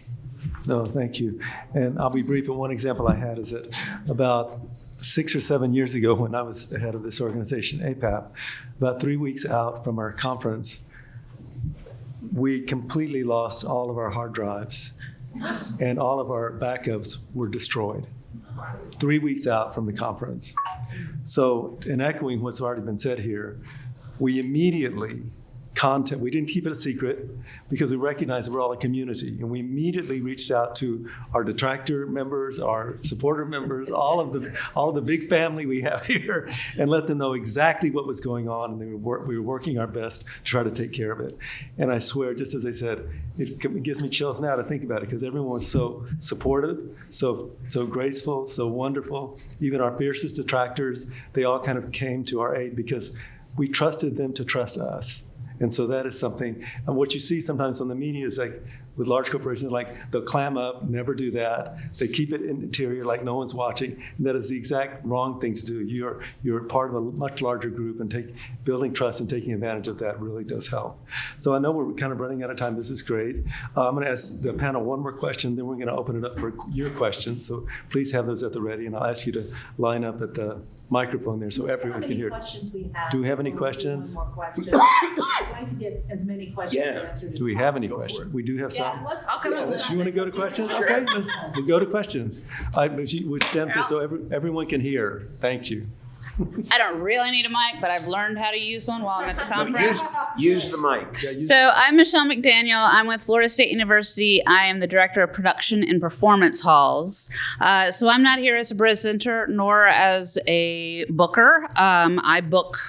No, thank you. And I'll be brief. And one example I had is that about 6 or 7 years ago when I was the head of this organization, APAP, about 3 weeks out from our conference, we completely lost all of our hard drives and all of our backups were destroyed 3 weeks out from the conference. So in echoing what's already been said here, we immediately we didn't keep it a secret because we recognized that we're all a community. And we immediately reached out to our detractor members, our supporter members, all of the big family we have here, and let them know exactly what was going on. And we were working our best to try to take care of it. And I swear, just as I said, it gives me chills now to think about it because everyone was so supportive, so graceful, so wonderful. Even our fiercest detractors, they all kind of came to our aid because we trusted them to trust us. And so that is something, and what you see sometimes on the media is like with large corporations, like they'll clam up, never do that. They keep it interior like no one's watching. And that is the exact wrong thing to do. You're part of a much larger group and building trust and taking advantage of that really does help. So I know we're kind of running out of time. This is great. I'm gonna ask the panel one more question, then we're gonna open it up for your questions. So please have those at the ready and I'll ask you to line up at the microphone there so everyone can hear. Do we have any questions? One more question. I'd like to get as many questions answered as Do we have any questions? We do have some. I'll come up with You want to go to questions? Okay, we'll go to questions. I would stand so everyone can hear. Thank you. I don't really need a mic, but I've learned how to use one while I'm at the conference. Use the mic. So I'm Michelle McDaniel. I'm with Florida State University. I am the Director of Production and Performance Halls. So I'm not here as a presenter nor as a booker. I book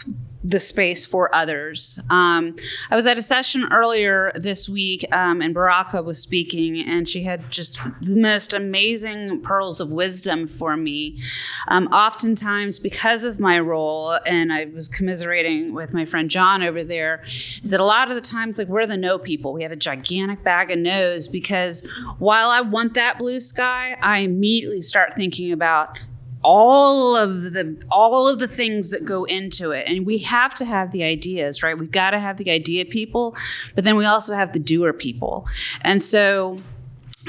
the space for others. I was at a session earlier this week and Baraka was speaking and she had just the most amazing pearls of wisdom for me. Oftentimes because of my role, and I was commiserating with my friend John over there, is that a lot of the times like we're the no people. We have a gigantic bag of no's because while I want that blue sky, I immediately start thinking about all of the things that go into it. And we have to have the ideas, right? We've got to have the idea people, but then we also have the doer people. And so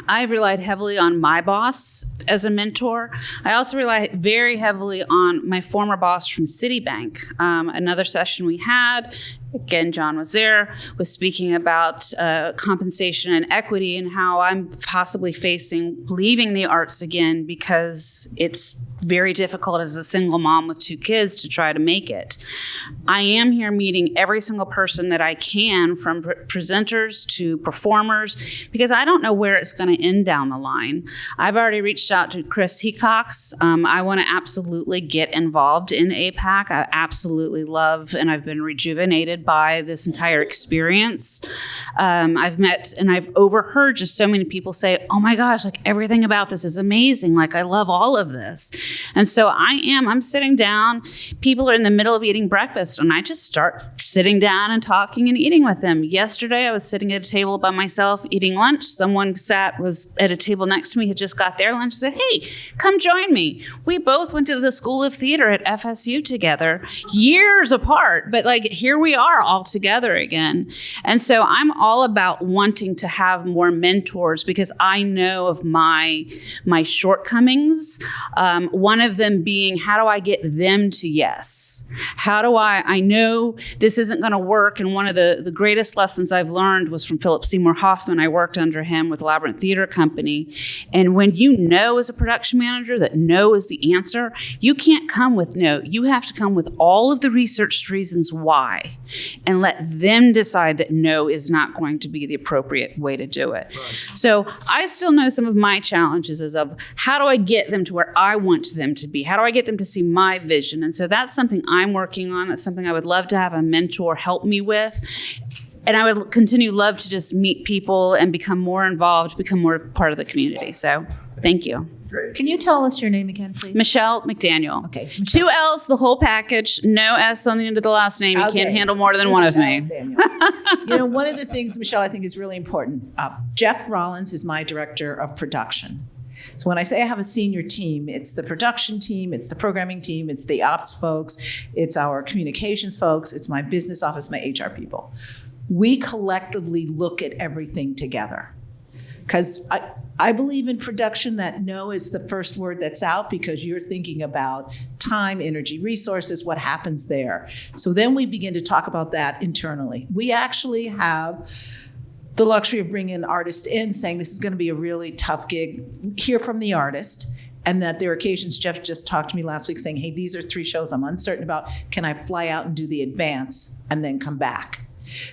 I relied heavily on my boss as a mentor. I also relied very heavily on my former boss from Citibank. Another session we had, again, John was there, was speaking about compensation and equity and how I'm possibly facing leaving the arts again because it's very difficult as a single mom with 2 kids to try to make it. I am here meeting every single person that I can, from presenters to performers, because I don't know where it's going to end down the line. I've already reached out to Chris Hecox. I want to absolutely get involved in APAC. I absolutely love, and I've been rejuvenated by this entire experience. I've met and I've overheard just so many people say, oh my gosh, like everything about this is amazing. Like I love all of this. And so I'm sitting down, people are in the middle of eating breakfast and I just start sitting down and talking and eating with them. Yesterday I was sitting at a table by myself eating lunch. Someone was at a table next to me, had just got their lunch, said, hey, come join me. We both went to the School of Theater at FSU together, years apart, but like here we are all together again. And so I'm all about wanting to have more mentors because I know of my shortcomings. One of them being, how do I get them to yes? How do I know this isn't going to work? And one of the greatest lessons I've learned was from Philip Seymour Hoffman. I worked under him with Labyrinth Theater Company. And when you know as a production manager that no is the answer, you can't come with no. You have to come with all of the researched reasons why and let them decide that no is not going to be the appropriate way to do it. Right. So I still know some of my challenges as of how do I get them to where I want them to be? How do I get them to see my vision? And so that's something I'm working on. That's something I would love to have a mentor help me with. And I would love to just meet people and become more involved, become more part of the community. So thank you. Great. Can you tell us your name again, please? Michelle McDaniel. Okay. 2 L's, the whole package. No S on the end of the last name. You can't handle more than one of me. One of the things, Michelle, I think is really important. Jeff Rollins is my director of production. So when I say I have a senior team, it's the production team, it's the programming team, it's the ops folks, it's our communications folks, it's my business office, my HR people. We collectively look at everything together. Because I believe in production that no is the first word that's out because you're thinking about time, energy, resources, what happens there. So then we begin to talk about that internally. We actually have the luxury of bringing an artist in saying this is going to be a really tough gig, hear from the artist, and that there are occasions, Jeff just talked to me last week saying, hey, these are 3 shows I'm uncertain about. Can I fly out and do the advance and then come back?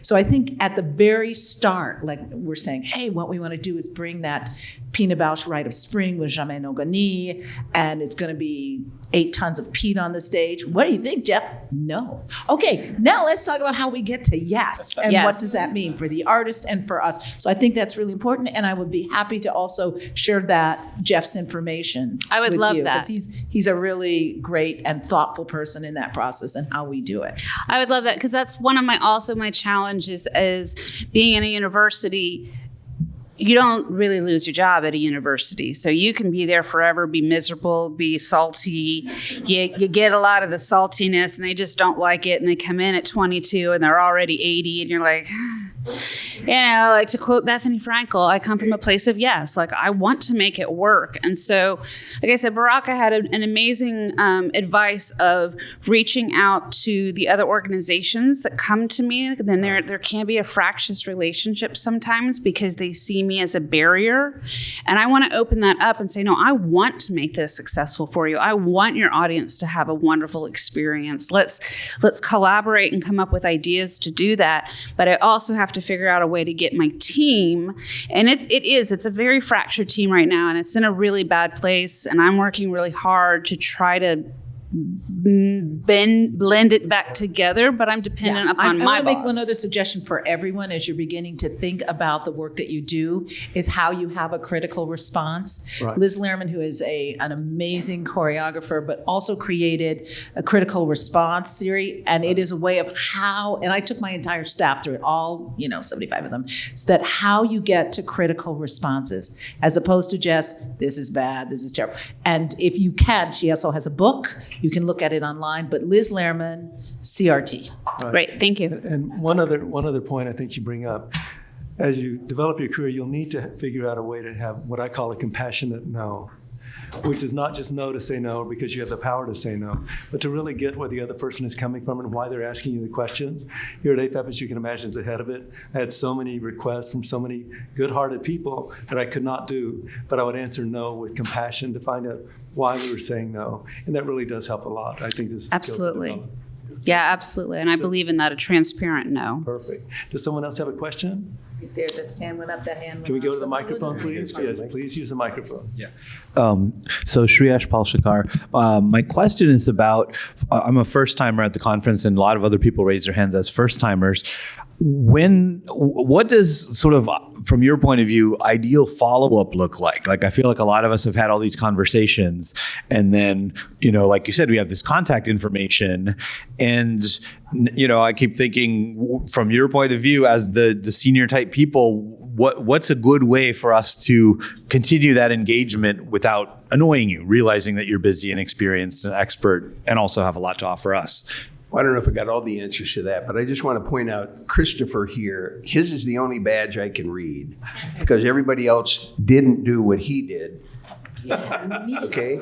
So I think at the very start, like we're saying, hey, what we want to do is bring that Pina Bausch Rite of Spring with Jamais No Gagné, and it's going to be 8 tons of peat on the stage. What do you think, Jeff? No. Okay, now let's talk about how we get to yes, and what does that mean for the artist and for us. So I think that's really important, and I would be happy to also share that Jeff's information. I would love that. Because he's a really great and thoughtful person in that process and how we do it. I would love that because that's one of my challenges is being in a university. You don't really lose your job at a university. So you can be there forever, be miserable, be salty. You get a lot of the saltiness and they just don't like it. And they come in at 22 and they're already 80 and you're like, like to quote Bethany Frankel, I come from a place of yes, like I want to make it work. And so, like I said, Baraka had an amazing advice of reaching out to the other organizations that come to me. Then there can be a fractious relationship sometimes because they see me as a barrier. And I want to open that up and say, no, I want to make this successful for you. I want your audience to have a wonderful experience. Let's collaborate and come up with ideas to do that. But I also have to figure out a way to get my team. And it's a very fractured team right now, and it's in a really bad place. And I'm working really hard to try to blend it back together, but I'm dependent upon my boss. I want to make one other suggestion for everyone as you're beginning to think about the work that you do is how you have a critical response. Right. Liz Lehrman, who is an amazing choreographer, but also created a critical response theory, and it is a way of how, and I took my entire staff through it, all 75 of them, so that how you get to critical responses, as opposed to just, this is bad, this is terrible. And if you can, she also has a book. You can look at it online, but Liz Lehrman, CRT. Right. Great, thank you. And one other point I think you bring up, as you develop your career, you'll need to figure out a way to have what I call a compassionate no, which is not just no to say no because you have the power to say no, but to really get where the other person is coming from and why they're asking you the question. Here at APAP, as you can imagine, is the head of it. I had so many requests from so many good-hearted people that I could not do, but I would answer no with compassion to find out why we were saying no. And that really does help a lot. I think this is absolutely. Yeah, absolutely. And I believe in that, a transparent no. Perfect. Does someone else have a question? There's this hand went up, that hand went up. Can we go to the microphone, please? Yes, please use the microphone. Yeah. So Shreyash Palshikar, my question is about, I'm a first timer at the conference and a lot of other people raise their hands as first timers. What does sort of, from your point of view, ideal follow-up look like? Like, I feel like a lot of us have had all these conversations and then, like you said, we have this contact information and, I keep thinking from your point of view as the senior type people, what's a good way for us to continue that engagement without annoying you, realizing that you're busy and experienced and expert and also have a lot to offer us? Well, I don't know if I got all the answers to that, but I just want to point out Christopher here, his is the only badge I can read because everybody else didn't do what he did. Okay?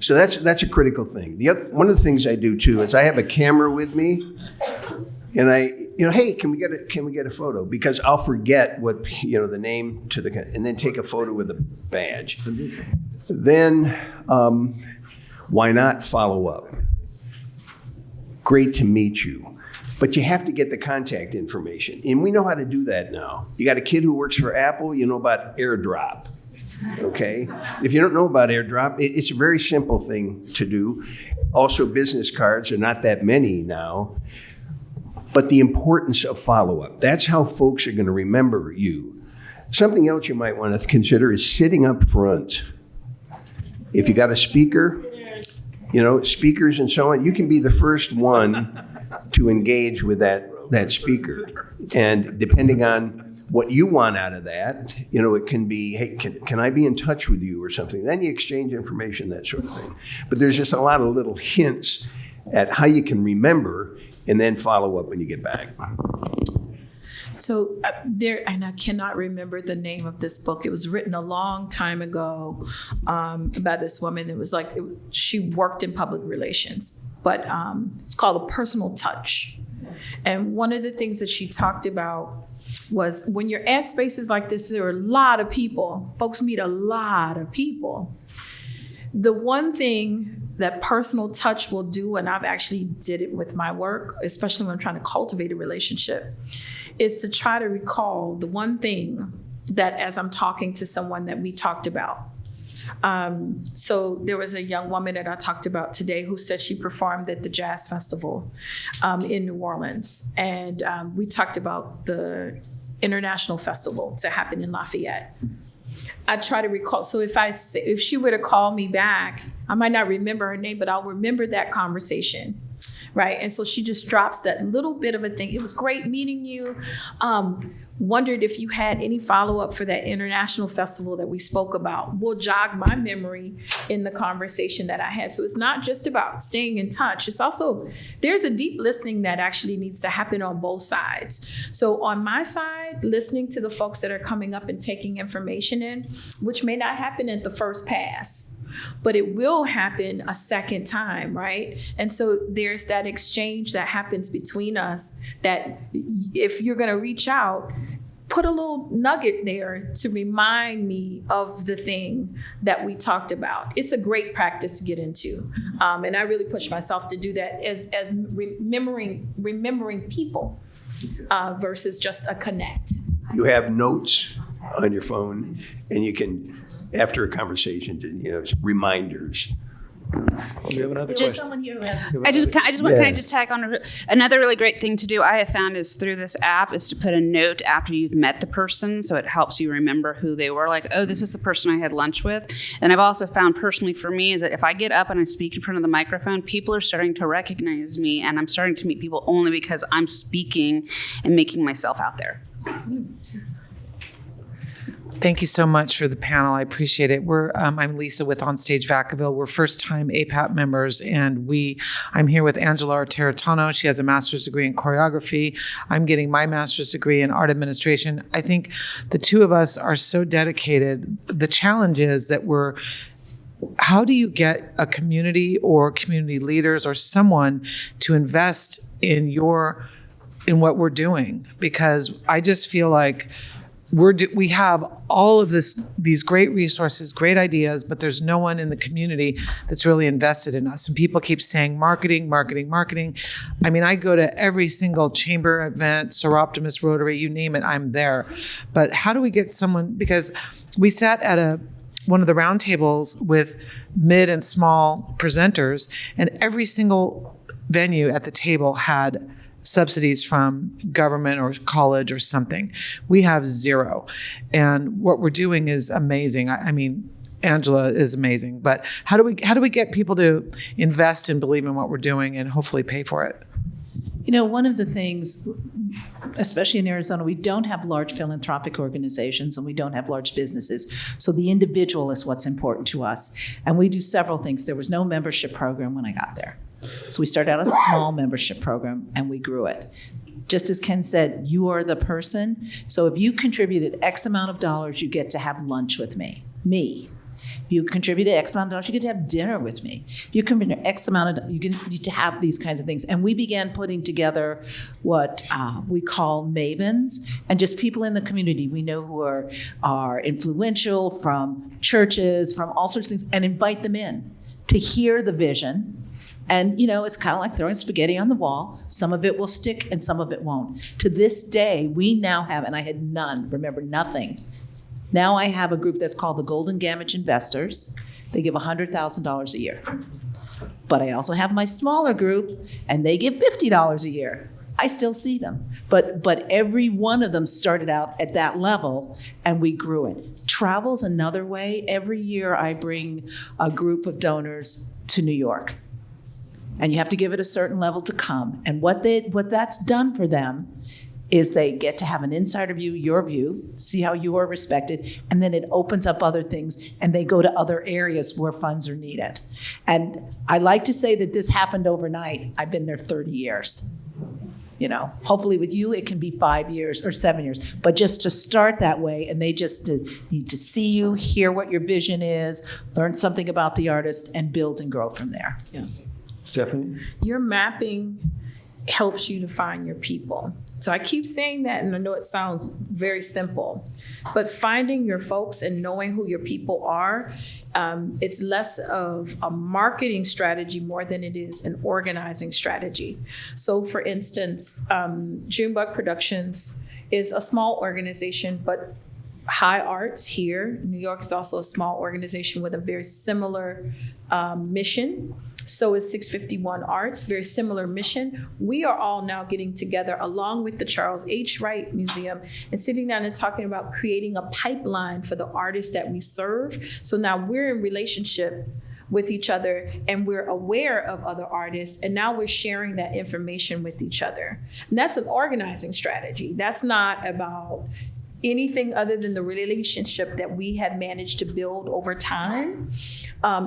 So that's a critical thing. One of the things I do too is I have a camera with me, and hey, can we get a photo? Because I'll forget what the name and then take a photo with a badge. Then why not follow up? Great to meet you. But you have to get the contact information. And we know how to do that now. You got a kid who works for Apple, you know about AirDrop. Okay? If you don't know about AirDrop, it's a very simple thing to do. Also, business cards are not that many now. But the importance of follow-up, that's how folks are going to remember you. Something else you might want to consider is sitting up front. If you got a speaker, speakers and so on, you can be the first one to engage with that speaker. And depending on what you want out of that, it can be, hey, can I be in touch with you or something? Then you exchange information, that sort of thing. But there's just a lot of little hints at how you can remember and then follow up when you get back. So and I cannot remember the name of this book. It was written a long time ago by this woman. It was like, she worked in public relations, but it's called A Personal Touch. And one of the things that she talked about was when you're at spaces like this, there are a lot of people. Folks meet a lot of people. The one thing that personal touch will do, and I've actually did it with my work, especially when I'm trying to cultivate a relationship, is to try to recall the one thing that as I'm talking to someone that we talked about. So there was a young woman that I talked about today who said she performed at the Jazz Festival in New Orleans. And we talked about the international festival to happen in Lafayette. I try to recall. So if she were to call me back, I might not remember her name, but I'll remember that conversation, right? And so she just drops that little bit of a thing. It was great meeting you. Wondered if you had any follow-up for that international festival that we spoke about. Will jog my memory in the conversation that I had. So it's not just about staying in touch. It's also, there's a deep listening that actually needs to happen on both sides. So on my side, listening to the folks that are coming up and taking information in, which may not happen at the first pass, but it will happen a second time, right? And so there's that exchange that happens between us that if you're going to reach out, put a little nugget there to remind me of the thing that we talked about. It's a great practice to get into. And I really push myself to do that as remembering people versus just a connect. You have notes on your phone, and you can, after a conversation, reminders. We have another Just question. someone here can I just tack on another really great thing to do I have found is through this app is to put a note after you've met the person, so it helps you remember who they were, like, oh, this is the person I had lunch with. And I've also found personally for me is that if I get up and I speak in front of the microphone, people are starting to recognize me, and I'm starting to meet people only because I'm speaking and making myself out there. Thank you so much for the panel. I appreciate it. I'm Lisa with Onstage Vacaville. We're first-time APAP members, and I'm here with Angela Arteritano. She has a master's degree in choreography. I'm getting my master's degree in art administration. I think the two of us are so dedicated. The challenge is that how do you get a community or community leaders or someone to invest in what we're doing? Because I just feel like we have all of these great resources, great ideas, but there's no one in the community that's really invested in us. And people keep saying marketing, marketing, marketing. I mean, I go to every single chamber event, Soroptimist, Rotary, you name it, I'm there. But how do we get someone, because we sat at one of the roundtables with mid and small presenters, and every single venue at the table had subsidies from government or college or something. We have zero. And what we're doing is amazing. I mean, Angela is amazing, but how do we get people to invest and believe in what we're doing and hopefully pay for it? One of the things, especially in Arizona, we don't have large philanthropic organizations and we don't have large businesses. So the individual is what's important to us. And we do several things. There was no membership program when I got there. So we started out a small membership program and we grew it. Just as Ken said, you are the person. So if you contributed X amount of dollars, you get to have lunch with me. If you contribute X amount of dollars, you get to have dinner with me. If you contribute X amount of, you get to have these kinds of things. And we began putting together what we call mavens, and just people in the community we know who are influential, from churches, from all sorts of things, and invite them in to hear the vision. And, it's kind of like throwing spaghetti on the wall. Some of it will stick and some of it won't. To this day, we now have, and I had none, remember nothing. Now I have a group that's called the Golden Gammage Investors. They give $100,000 a year. But I also have my smaller group, and they give $50 a year. I still see them. But every one of them started out at that level, and we grew it. Travel's another way. Every year I bring a group of donors to New York. And you have to give it a certain level to come. And what that's done for them is they get to have an insider view, your view, see how you are respected, and then it opens up other things, and they go to other areas where funds are needed. And I like to say that this happened overnight. I've been there 30 years. Hopefully with you, it can be 5 years or 7 years, but just to start that way, and they just need to see you, hear what your vision is, learn something about the artist, and build and grow from there. Yeah. Stephanie? Your mapping helps you to find your people. So I keep saying that, and I know it sounds very simple, but finding your folks and knowing who your people are, it's less of a marketing strategy more than it is an organizing strategy. So for instance, Junebug Productions is a small organization, but High Arts here, New York, is also a small organization with a very similar mission. So is 651 Arts, very similar mission. We are all now getting together along with the Charles H. Wright Museum and sitting down and talking about creating a pipeline for the artists that we serve. So now we're in relationship with each other, and we're aware of other artists, and now we're sharing that information with each other. And that's an organizing strategy. That's not about anything other than the relationship that we have managed to build over time,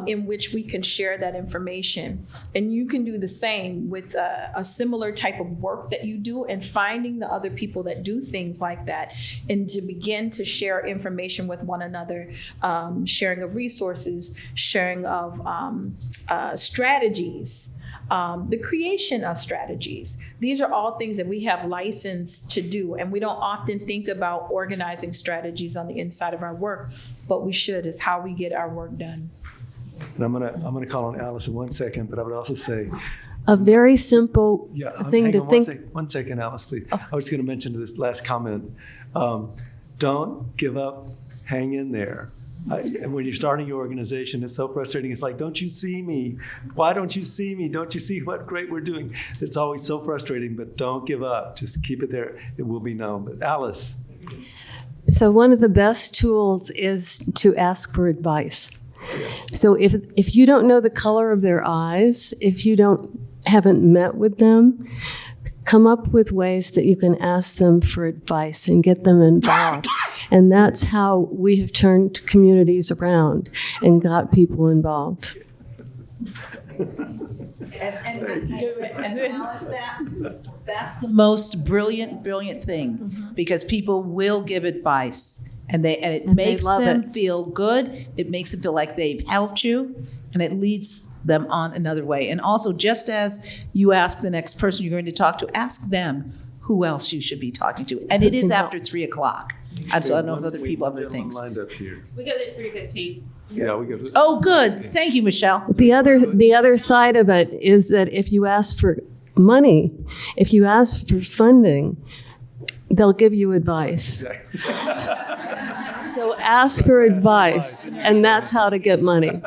in which we can share that information. And you can do the same with a similar type of work that you do, and finding the other people that do things like that, and to begin to share information with one another, sharing of resources, sharing of strategies. The creation of strategies. These are all things that we have license to do, and we don't often think about organizing strategies on the inside of our work, but we should. It's how we get our work done. And I'm gonna call on Alice in 1 second, but I would also say a very simple thing to think. 1 second, Alice, please. I was going to mention this last comment. Don't give up. Hang in there. And when you're starting your organization, it's so frustrating. It's like, don't you see me? Why don't you see me? Don't you see what great we're doing? It's always so frustrating, but don't give up. Just keep it there. It will be known. But Alice. So one of the best tools is to ask for advice. So if you don't know the color of their eyes, if you haven't met with them, come up with ways that you can ask them for advice and get them involved. And that's how we have turned communities around and got people involved. That's the most brilliant thing, because people will give advice, and it makes them feel good. It makes them feel like they've helped you, and it leads them on another way. And also, just as you ask the next person you're going to talk to, ask them who else you should be talking to. And it is after 3 o'clock. I don't know if other people have other things. Lined up here. We got it at 3:15. Yeah, we got. Oh, good. Thank you, Michelle. The other side of it is that if you ask for money, if you ask for funding, they'll give you advice. Exactly. So ask for advice, and that's how to get money.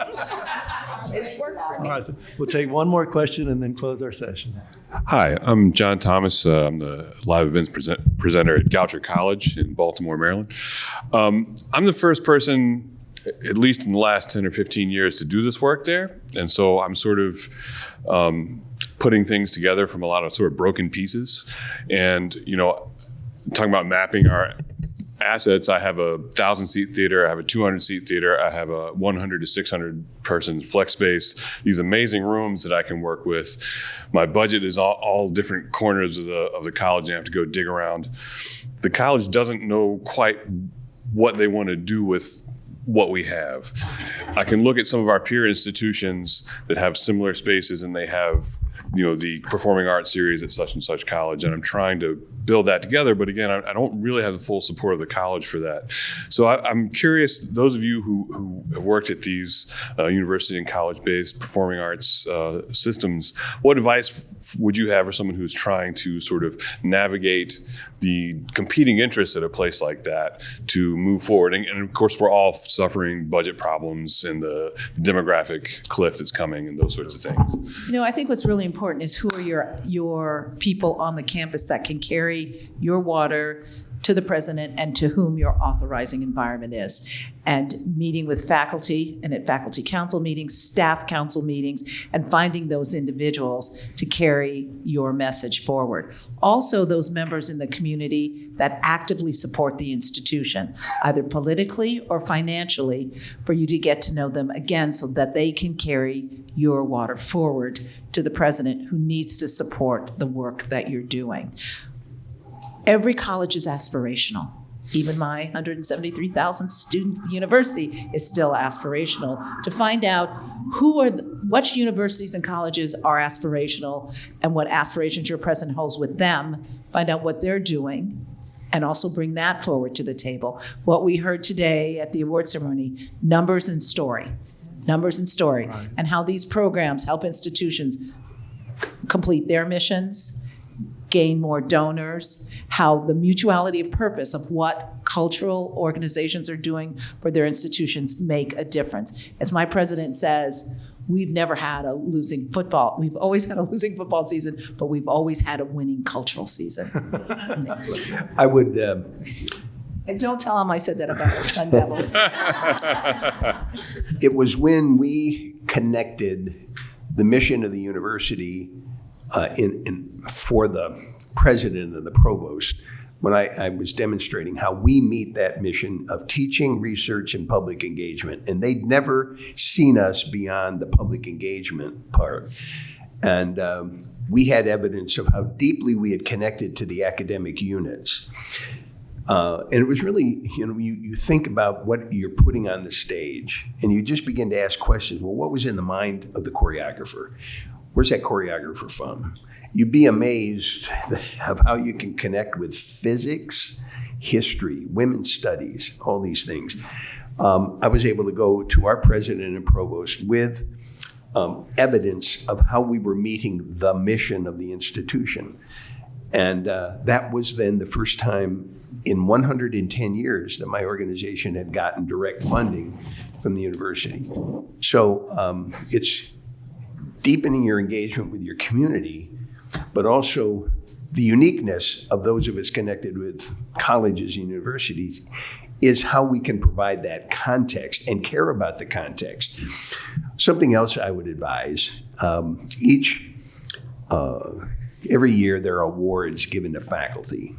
It's worked for me. All right, so we'll take one more question and then close our session. Hi, I'm John Thomas. I'm the live events presenter at Goucher College in Baltimore, Maryland. I'm the first person, at least in the last 10 or 15 years, to do this work there. And so I'm sort of putting things together from a lot of sort of broken pieces. And, talking about mapping our assets, I have a 1,000-seat theater, I have a 200-seat theater, I have a 100 to 600 person flex space, these amazing rooms that I can work with. My budget is all different corners of the college, and I have to go dig around. The college doesn't know quite what they want to do with what we have. I can look at some of our peer institutions that have similar spaces, and they have, the performing arts series at such and such college, and I'm trying to build that together. But again, I don't really have the full support of the college for that. So I'm curious, those of you who have worked at these university and college-based performing arts systems, what advice would you have for someone who's trying to sort of navigate the competing interests at a place like that to move forward? And of course, we're all suffering budget problems and the demographic cliff that's coming and those sorts of things. I think what's really important is who are your people on the campus that can carry your water to the president and to whom your authorizing environment is. And meeting with faculty and at faculty council meetings, staff council meetings, and finding those individuals to carry your message forward. Also, those members in the community that actively support the institution, either politically or financially, for you to get to know them again so that they can carry your water forward to the president, who needs to support the work that you're doing. Every college is aspirational. Even my 173,000 student university is still aspirational. To find out which universities and colleges are aspirational and what aspirations your president holds with them, find out what they're doing, and also bring that forward to the table. What we heard today at the award ceremony, numbers and story, right. And how these programs help institutions complete their missions, gain more donors, how the mutuality of purpose of what cultural organizations are doing for their institutions make a difference. As my president says, we've never had a losing football. We've always had a losing football season, but we've always had a winning cultural season. I would... And don't tell him I said that about our Sun Devils. It was when we connected the mission of the university for the president and the provost, when I was demonstrating how we meet that mission of teaching, research, and public engagement. And they'd never seen us beyond the public engagement part. And we had evidence of how deeply we had connected to the academic units. And it was really, you think about what you're putting on the stage, and you just begin to ask questions. Well, what was in the mind of the choreographer? Where's that choreographer from? You'd be amazed of how you can connect with physics, history, women's studies, all these things. I was able to go to our president and provost with evidence of how we were meeting the mission of the institution. And that was then the first time in 110 years that my organization had gotten direct funding from the university. So it's deepening your engagement with your community, but also the uniqueness of those of us connected with colleges and universities is how we can provide that context and care about the context. Something else I would advise, every year there are awards given to faculty.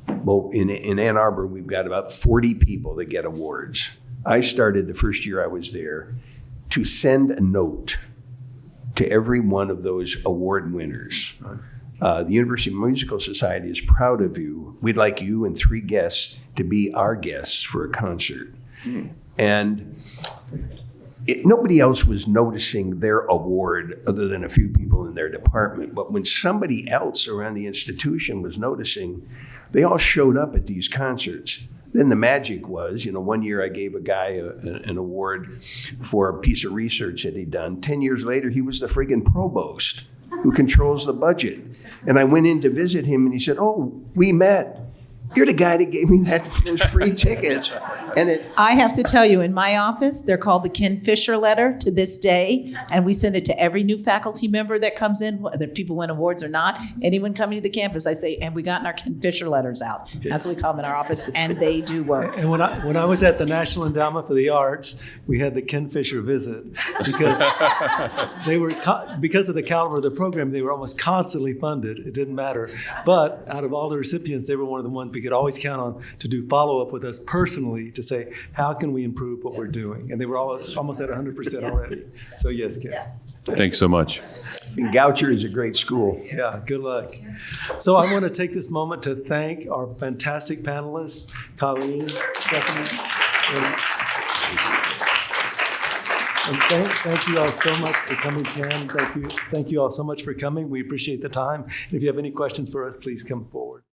Well, in Ann Arbor, we've got about 40 people that get awards. I started the first year I was there to send a note to every one of those award winners. The University Musical Society is proud of you. We'd like you and 3 guests to be our guests for a concert. And nobody else was noticing their award other than a few people in their department. But when somebody else around the institution was noticing, they all showed up at these concerts. Then the magic was, one year I gave a guy an award for a piece of research that he'd done. 10 years later, he was the friggin' provost who controls the budget. And I went in to visit him and he said, "Oh, we met. You're the guy that gave me those free tickets." And I have to tell you, in my office, they're called the Ken Fischer letter to this day, and we send it to every new faculty member that comes in, whether people win awards or not. Anyone coming to the campus, I say, "Have we gotten our Ken Fischer letters out?" That's what we call them in our office, and they do work. And when I was at the National Endowment for the Arts, we had the Ken Fischer visit because because of the caliber of the program, they were almost constantly funded. It didn't matter, but out of all the recipients, they were one of the ones we could always count on to do follow-up with us personally to say, how can we improve what we're doing? And they were almost at 100% already. So yes, Ken. Yes. Thanks so much. And Goucher is a great school. Yeah, good luck. So I want to take this moment to thank our fantastic panelists, Colleen, Stephanie. And thank you all so much for coming, Pam. Thank you all so much for coming. We appreciate the time. If you have any questions for us, please come forward.